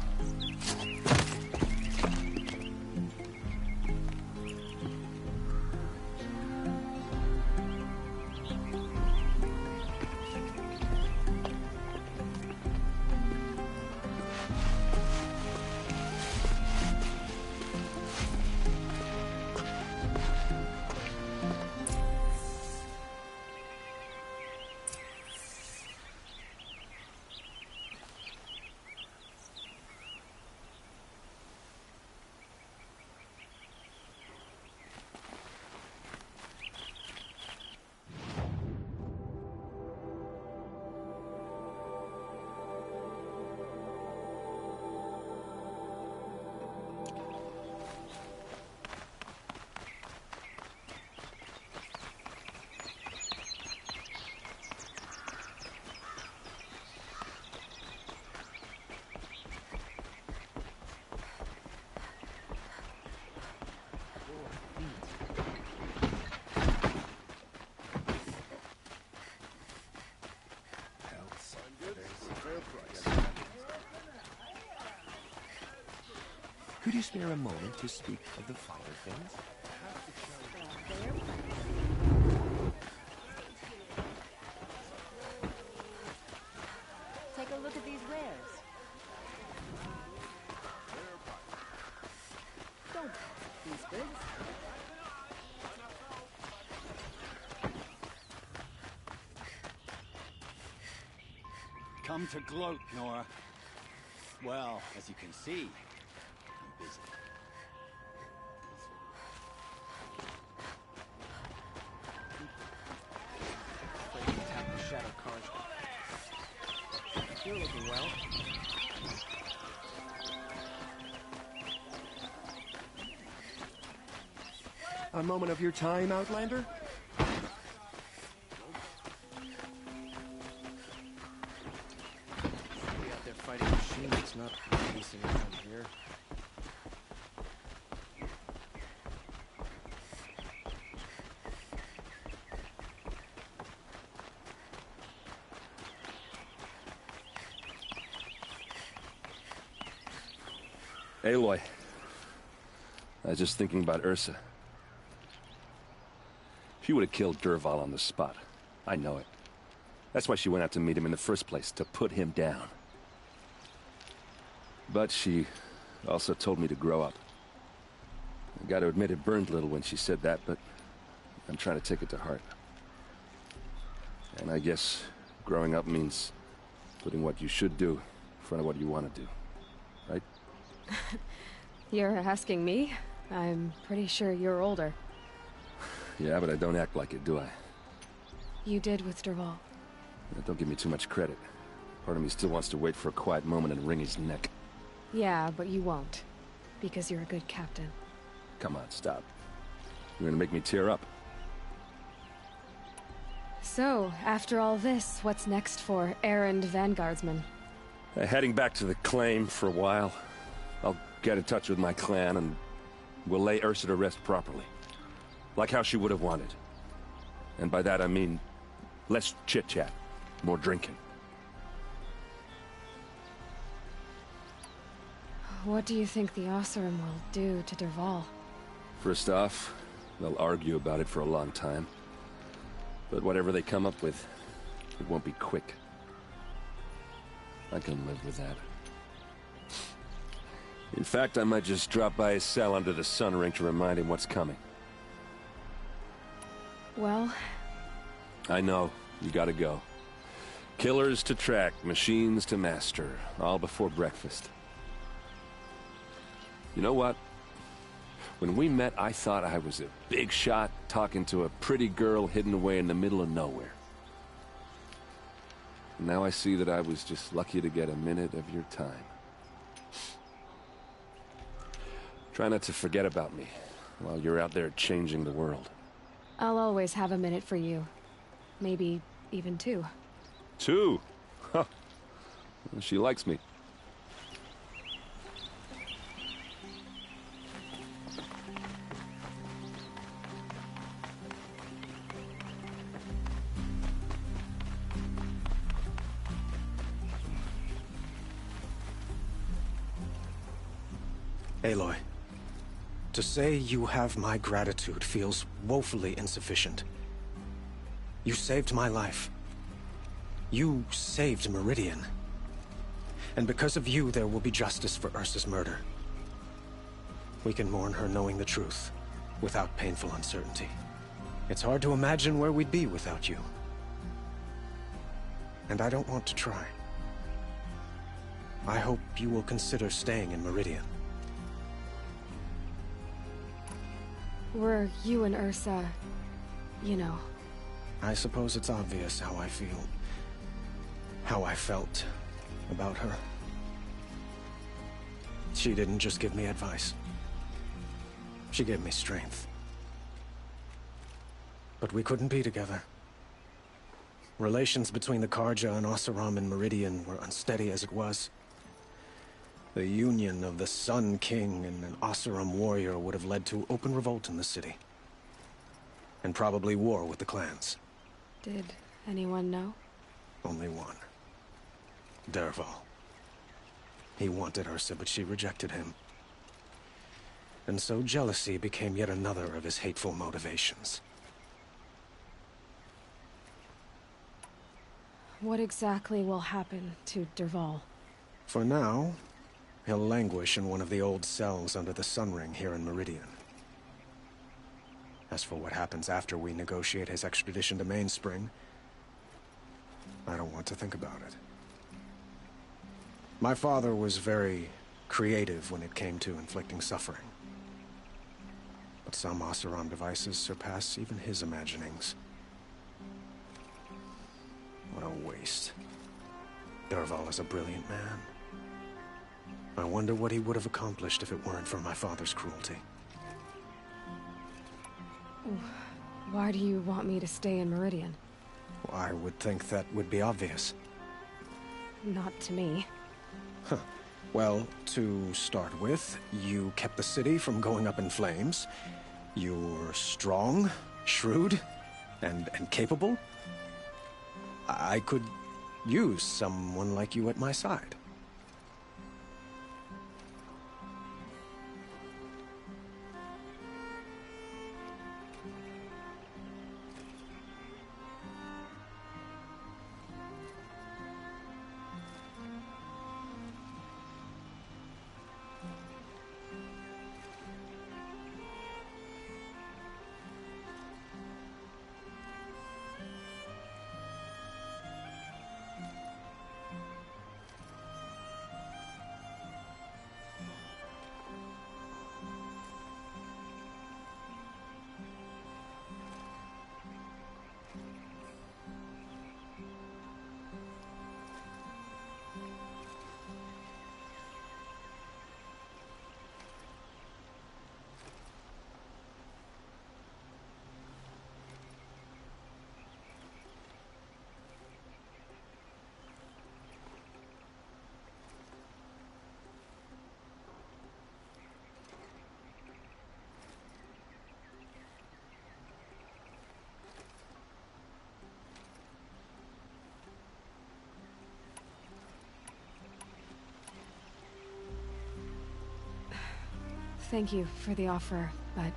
S17: Could you spare a moment to speak of the finer things?
S14: Take a look at these wares. Don't these goods.
S20: Come to gloat, Nora. Well, as you can see, I'm busy.
S16: Attack the Shadow Carja. You're looking well.
S12: A moment of your time, Outlander?
S16: Somebody out there fighting machines. It's not releasing around here.
S2: Aloy. I was just thinking about Ursa. She would have killed Dervahl on the spot. I know it. That's why she went out to meet him in the first place, to put him down. But she also told me to grow up. I gotta admit it burned a little when she said that, but I'm trying to take it to heart. And I guess growing up means putting what you should do in front of what you want to do. Right?
S1: You're asking me? I'm pretty sure you're older.
S2: Yeah, but I don't act like it, do I?
S1: You did with Dervahl.
S2: Don't give me too much credit. Part of me still wants to wait for a quiet moment and wring his neck.
S1: Yeah, but you won't. Because you're a good captain.
S2: Come on, stop. You're gonna make me tear up.
S1: So, after all this, what's next for errand vanguardsman?
S2: Heading back to the claim for a while. I'll get in touch with my clan and we'll lay Ursa to rest properly. Like how she would have wanted. And by that I mean less chit-chat, more drinking.
S1: What do you think the Oseram will do to Dervahl?
S2: First off, they'll argue about it for a long time. But whatever they come up with, it won't be quick. I can live with that. In fact, I might just drop by his cell under the sun ring to remind him what's coming.
S1: Well...
S2: I know. You gotta go. Killers to track, machines to master. All before breakfast. You know what? When we met, I thought I was a big shot talking to a pretty girl hidden away in the middle of nowhere. Now I see that I was just lucky to get a minute of your time. Try not to forget about me while you're out there changing the world.
S1: I'll always have a minute for you. Maybe even two.
S2: Two? Huh. Well, she likes me.
S5: Aloy, to say you have my gratitude feels woefully insufficient. You saved my life. You saved Meridian. And because of you, there will be justice for Ursa's murder. We can mourn her knowing the truth, without painful uncertainty. It's hard to imagine where we'd be without you. And I don't want to try. I hope you will consider staying in Meridian.
S1: Were you and Ursa, you know...
S5: I suppose it's obvious how I feel. How I felt about her. She didn't just give me advice. She gave me strength. But we couldn't be together. Relations between the Carja and Oseram and Meridian were unsteady as it was. The union of the Sun King and an Oseram warrior would have led to open revolt in the city. And probably war with the clans.
S1: Did anyone know?
S5: Only one. Dervahl. He wanted Ursa, but she rejected him. And so jealousy became yet another of his hateful motivations.
S1: What exactly will happen to Dervahl?
S5: For now, he'll languish in one of the old cells under the Sun Ring here in Meridian. As for what happens after we negotiate his extradition to Mainspring, I don't want to think about it. My father was very creative when it came to inflicting suffering. But some Oseram devices surpass even his imaginings. What a waste. Dervahl is a brilliant man. I wonder what he would have accomplished if it weren't for my father's cruelty.
S1: Why do you want me to stay in Meridian?
S5: Well, I would think that would be obvious.
S1: Not to me.
S5: Huh. Well, to start with, you kept the city from going up in flames. You're strong, shrewd, and capable. I could use someone like you at my side.
S1: Thank you for the offer, but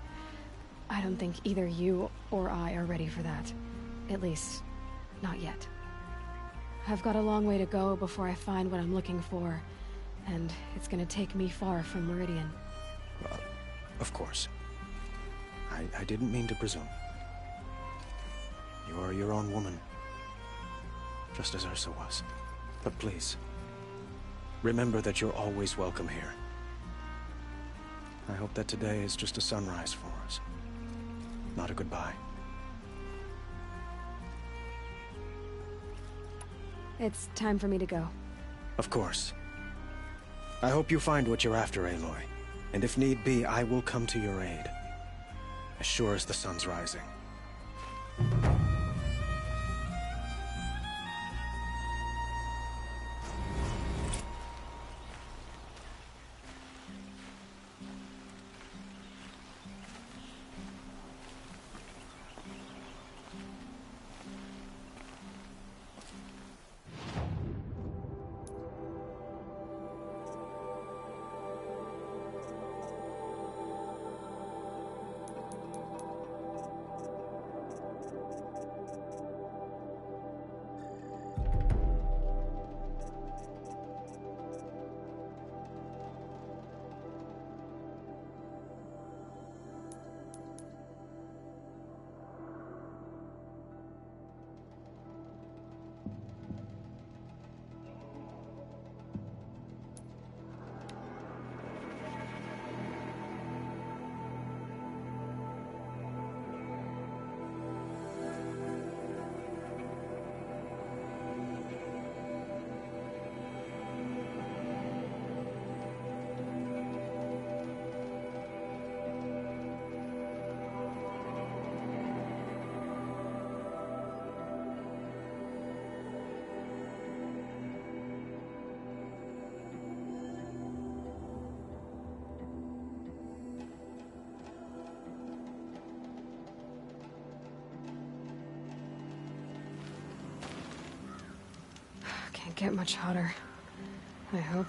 S1: I don't think either you or I are ready for that. At least, not yet. I've got a long way to go before I find what I'm looking for, and it's gonna take me far from Meridian.
S5: Of course. I didn't mean to presume. You are your own woman, just as Ursa was. But please, remember that you're always welcome here. I hope that today is just a sunrise for us, not a goodbye.
S1: It's time for me to go.
S5: Of course. I hope you find what you're after, Aloy. And if need be, I will come to your aid. As sure as the sun's rising.
S1: get much hotter. I hope.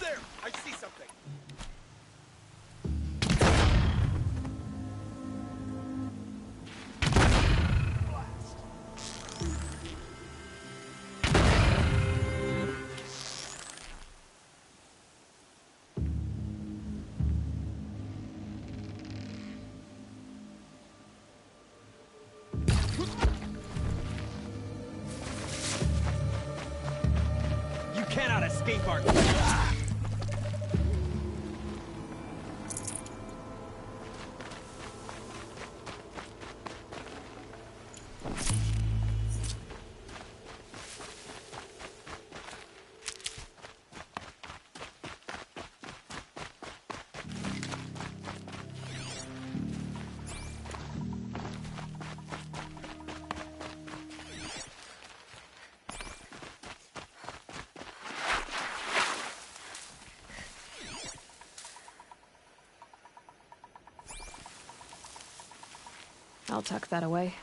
S18: There! I see something!
S10: You cannot escape our...
S1: I'll tuck that away.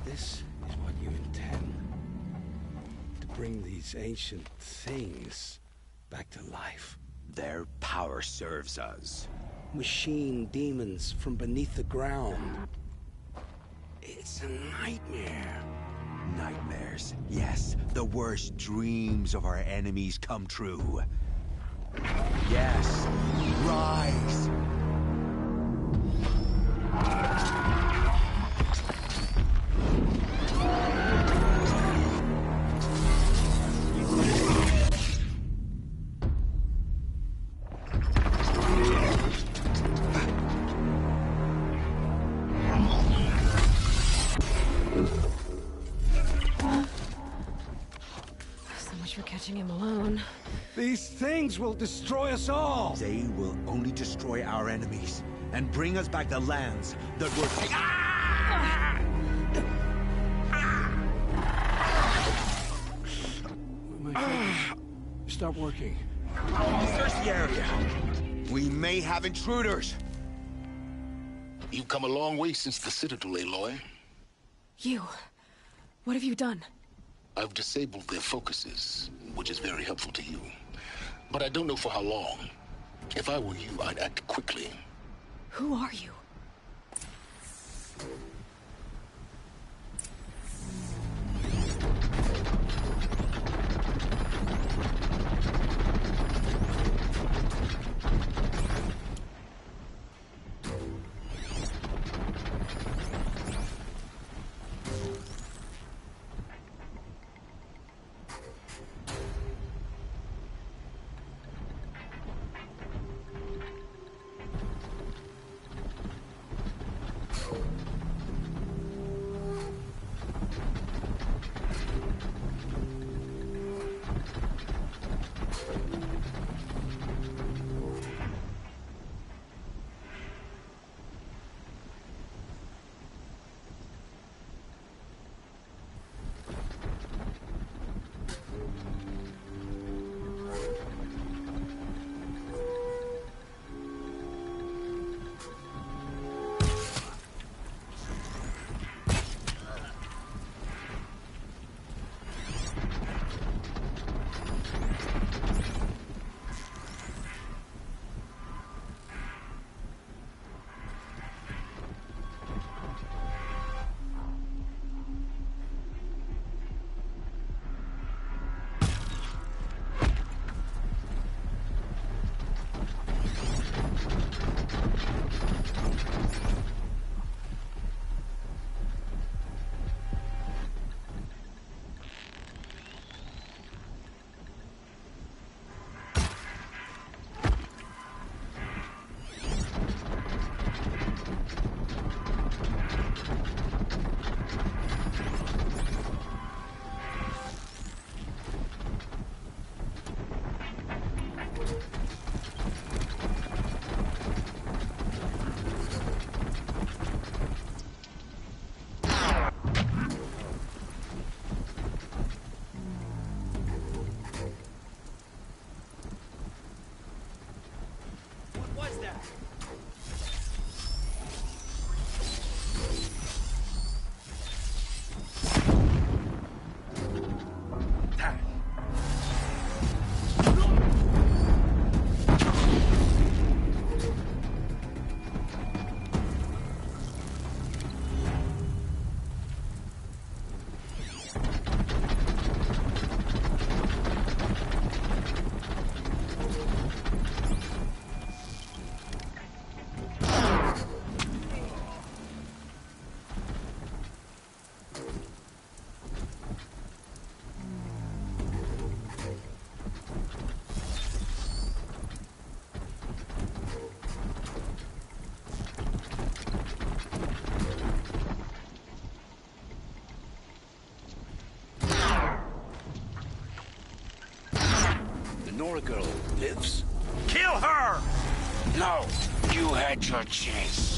S6: This is what you intend. To bring these ancient things back to life.
S17: Their power serves us.
S6: Machine demons from beneath the ground. It's a nightmare.
S17: Nightmares, yes. The worst dreams of our enemies come true. Yes, rise!
S1: For catching him alone.
S6: These things will destroy us all!
S17: They will only destroy our enemies and bring us back the lands that were... Ah!
S6: My fingers stop working.
S17: Search the area. We may have intruders.
S21: You've come a long way since the Citadel, Aloy.
S1: You. What have you done?
S21: I've disabled their focuses, which is very helpful to you. But I don't know for how long. If I were you, I'd act quickly.
S1: Who are you?
S21: Nora girl lives? Kill her! No, you had your chance.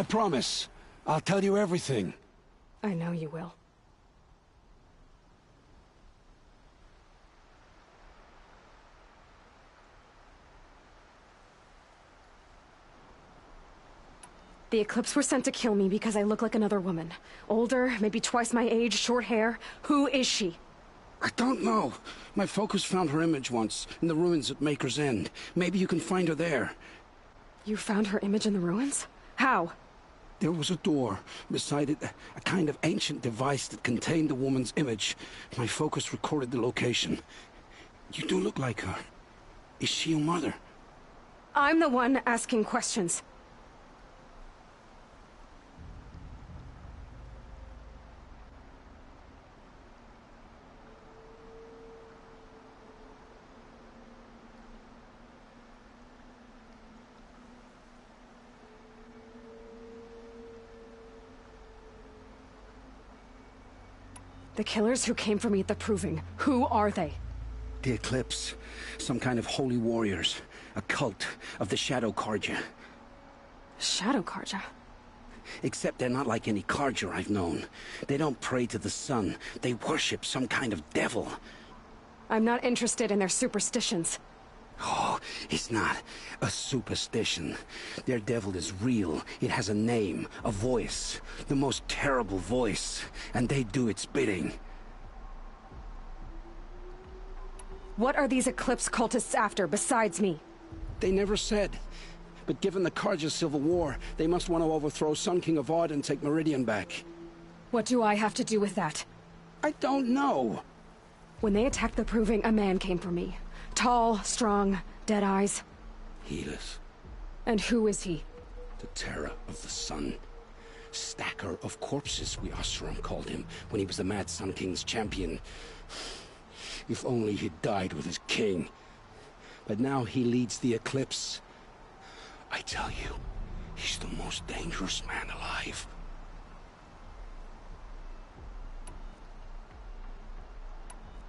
S6: I promise. I'll tell you everything.
S1: I know you will. The Eclipse were sent to kill me because I look like another woman. Older, maybe twice my age, short hair. Who is she?
S6: I don't know. My focus found her image once, in the ruins at Maker's End. Maybe you can find her there.
S1: You found her image in the ruins? How?
S6: There was a door. Beside it, a kind of ancient device that contained the woman's image. My focus recorded the location. You do look like her. Is she your mother?
S1: I'm the one asking questions. The killers who came for me at the Proving, who are they?
S6: The Eclipse. Some kind of holy warriors. A cult of the Shadow Carja.
S1: Shadow Carja?
S6: Except they're not like any Carja I've known. They don't pray to the sun. They worship some kind of devil.
S1: I'm not interested in their superstitions.
S6: Oh, it's not a superstition. Their devil is real. It has a name, a voice. The most terrible voice. And they do its bidding.
S1: What are these Eclipse cultists after, besides me?
S6: They never said. But given the Carja civil war, they must want to overthrow Sun King Avad and take Meridian back.
S1: What do I have to do with that?
S6: I don't know.
S1: When they attacked the Proving, a man came for me. Tall, strong, dead eyes.
S6: Helis.
S1: And who is he?
S6: The terror of the sun. Stacker of corpses, we Oseram called him, when he was the Mad Sun King's champion. If only he'd died with his king. But now he leads the Eclipse. I tell you, he's the most dangerous man alive.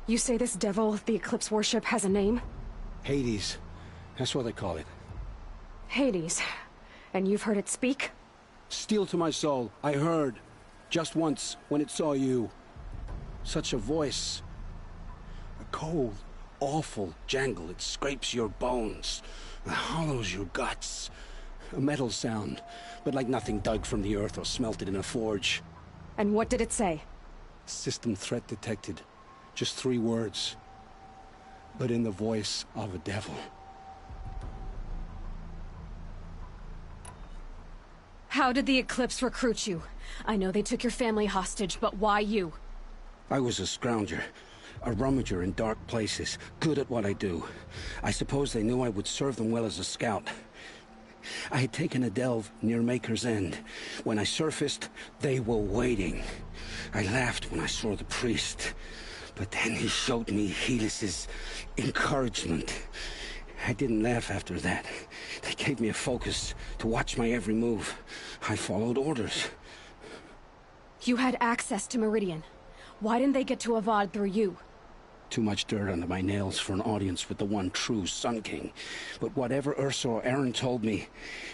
S1: You say this devil the Eclipse worship has a name?
S6: Hades. That's what they call it.
S1: Hades. And you've heard it speak?
S6: Steel to my soul, I heard. Just once, when it saw you. Such a voice. A cold, awful jangle. It scrapes your bones. It hollows your guts. A metal sound, but like nothing dug from the earth or smelted in a forge.
S1: And what did it say?
S6: System threat detected. Just 3 words. But in the voice of a devil.
S1: How did the Eclipse recruit you? I know they took your family hostage, but why you?
S6: I was a scrounger. A rummager in dark places. Good at what I do. I suppose they knew I would serve them well as a scout. I had taken a delve near Maker's End. When I surfaced, they were waiting. I laughed when I saw the priest. But then he showed me Helis's encouragement. I didn't laugh after that. They gave me a focus to watch my every move. I followed orders.
S1: You had access to Meridian. Why didn't they get to Avad through you?
S6: Too much dirt under my nails for an audience with the one true Sun King. But whatever Ursa or Aaron told me,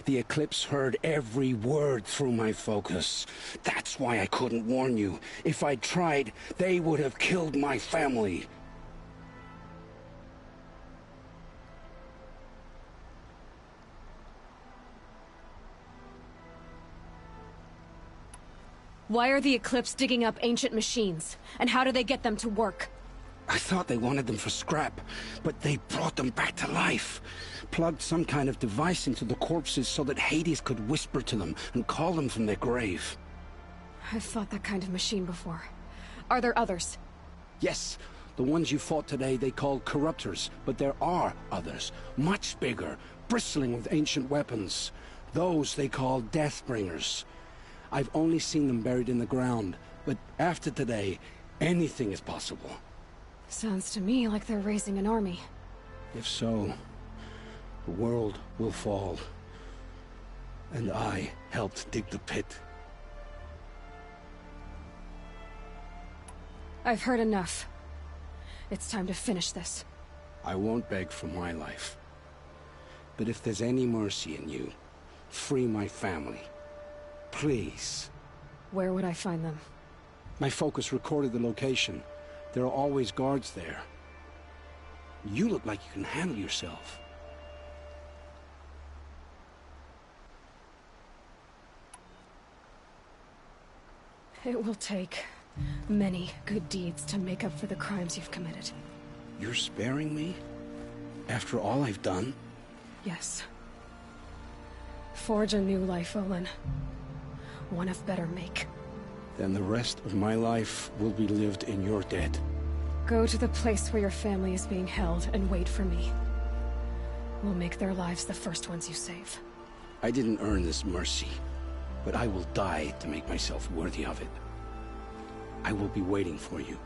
S6: the Eclipse heard every word through my focus. That's why I couldn't warn you. If I'd tried, they would have killed my family.
S1: Why are the Eclipse digging up ancient machines? And how do they get them to work?
S6: I thought they wanted them for scrap, but they brought them back to life. Plugged some kind of device into the corpses so that Hades could whisper to them and call them from their grave.
S1: I've fought that kind of machine before. Are there others?
S6: Yes, the ones you fought today they called corruptors, but there are others, much bigger, bristling with ancient weapons. Those they call Deathbringers. I've only seen them buried in the ground, but after today, anything is possible.
S1: Sounds to me like they're raising an army.
S6: If so, the world will fall. And I helped dig the pit.
S1: I've heard enough. It's time to finish this.
S6: I won't beg for my life. But if there's any mercy in you, free my family. Please.
S1: Where would I find them?
S6: My focus recorded the location. There are always guards there. You look like you can handle yourself.
S1: It will take many good deeds to make up for the crimes you've committed.
S6: You're sparing me? After all I've done?
S1: Yes. Forge a new life, Olin. One of better make.
S6: Then the rest of my life will be lived in your debt.
S1: Go to the place where your family is being held and wait for me. We'll make their lives the first ones you save.
S6: I didn't earn this mercy, but I will die to make myself worthy of it. I will be waiting for you.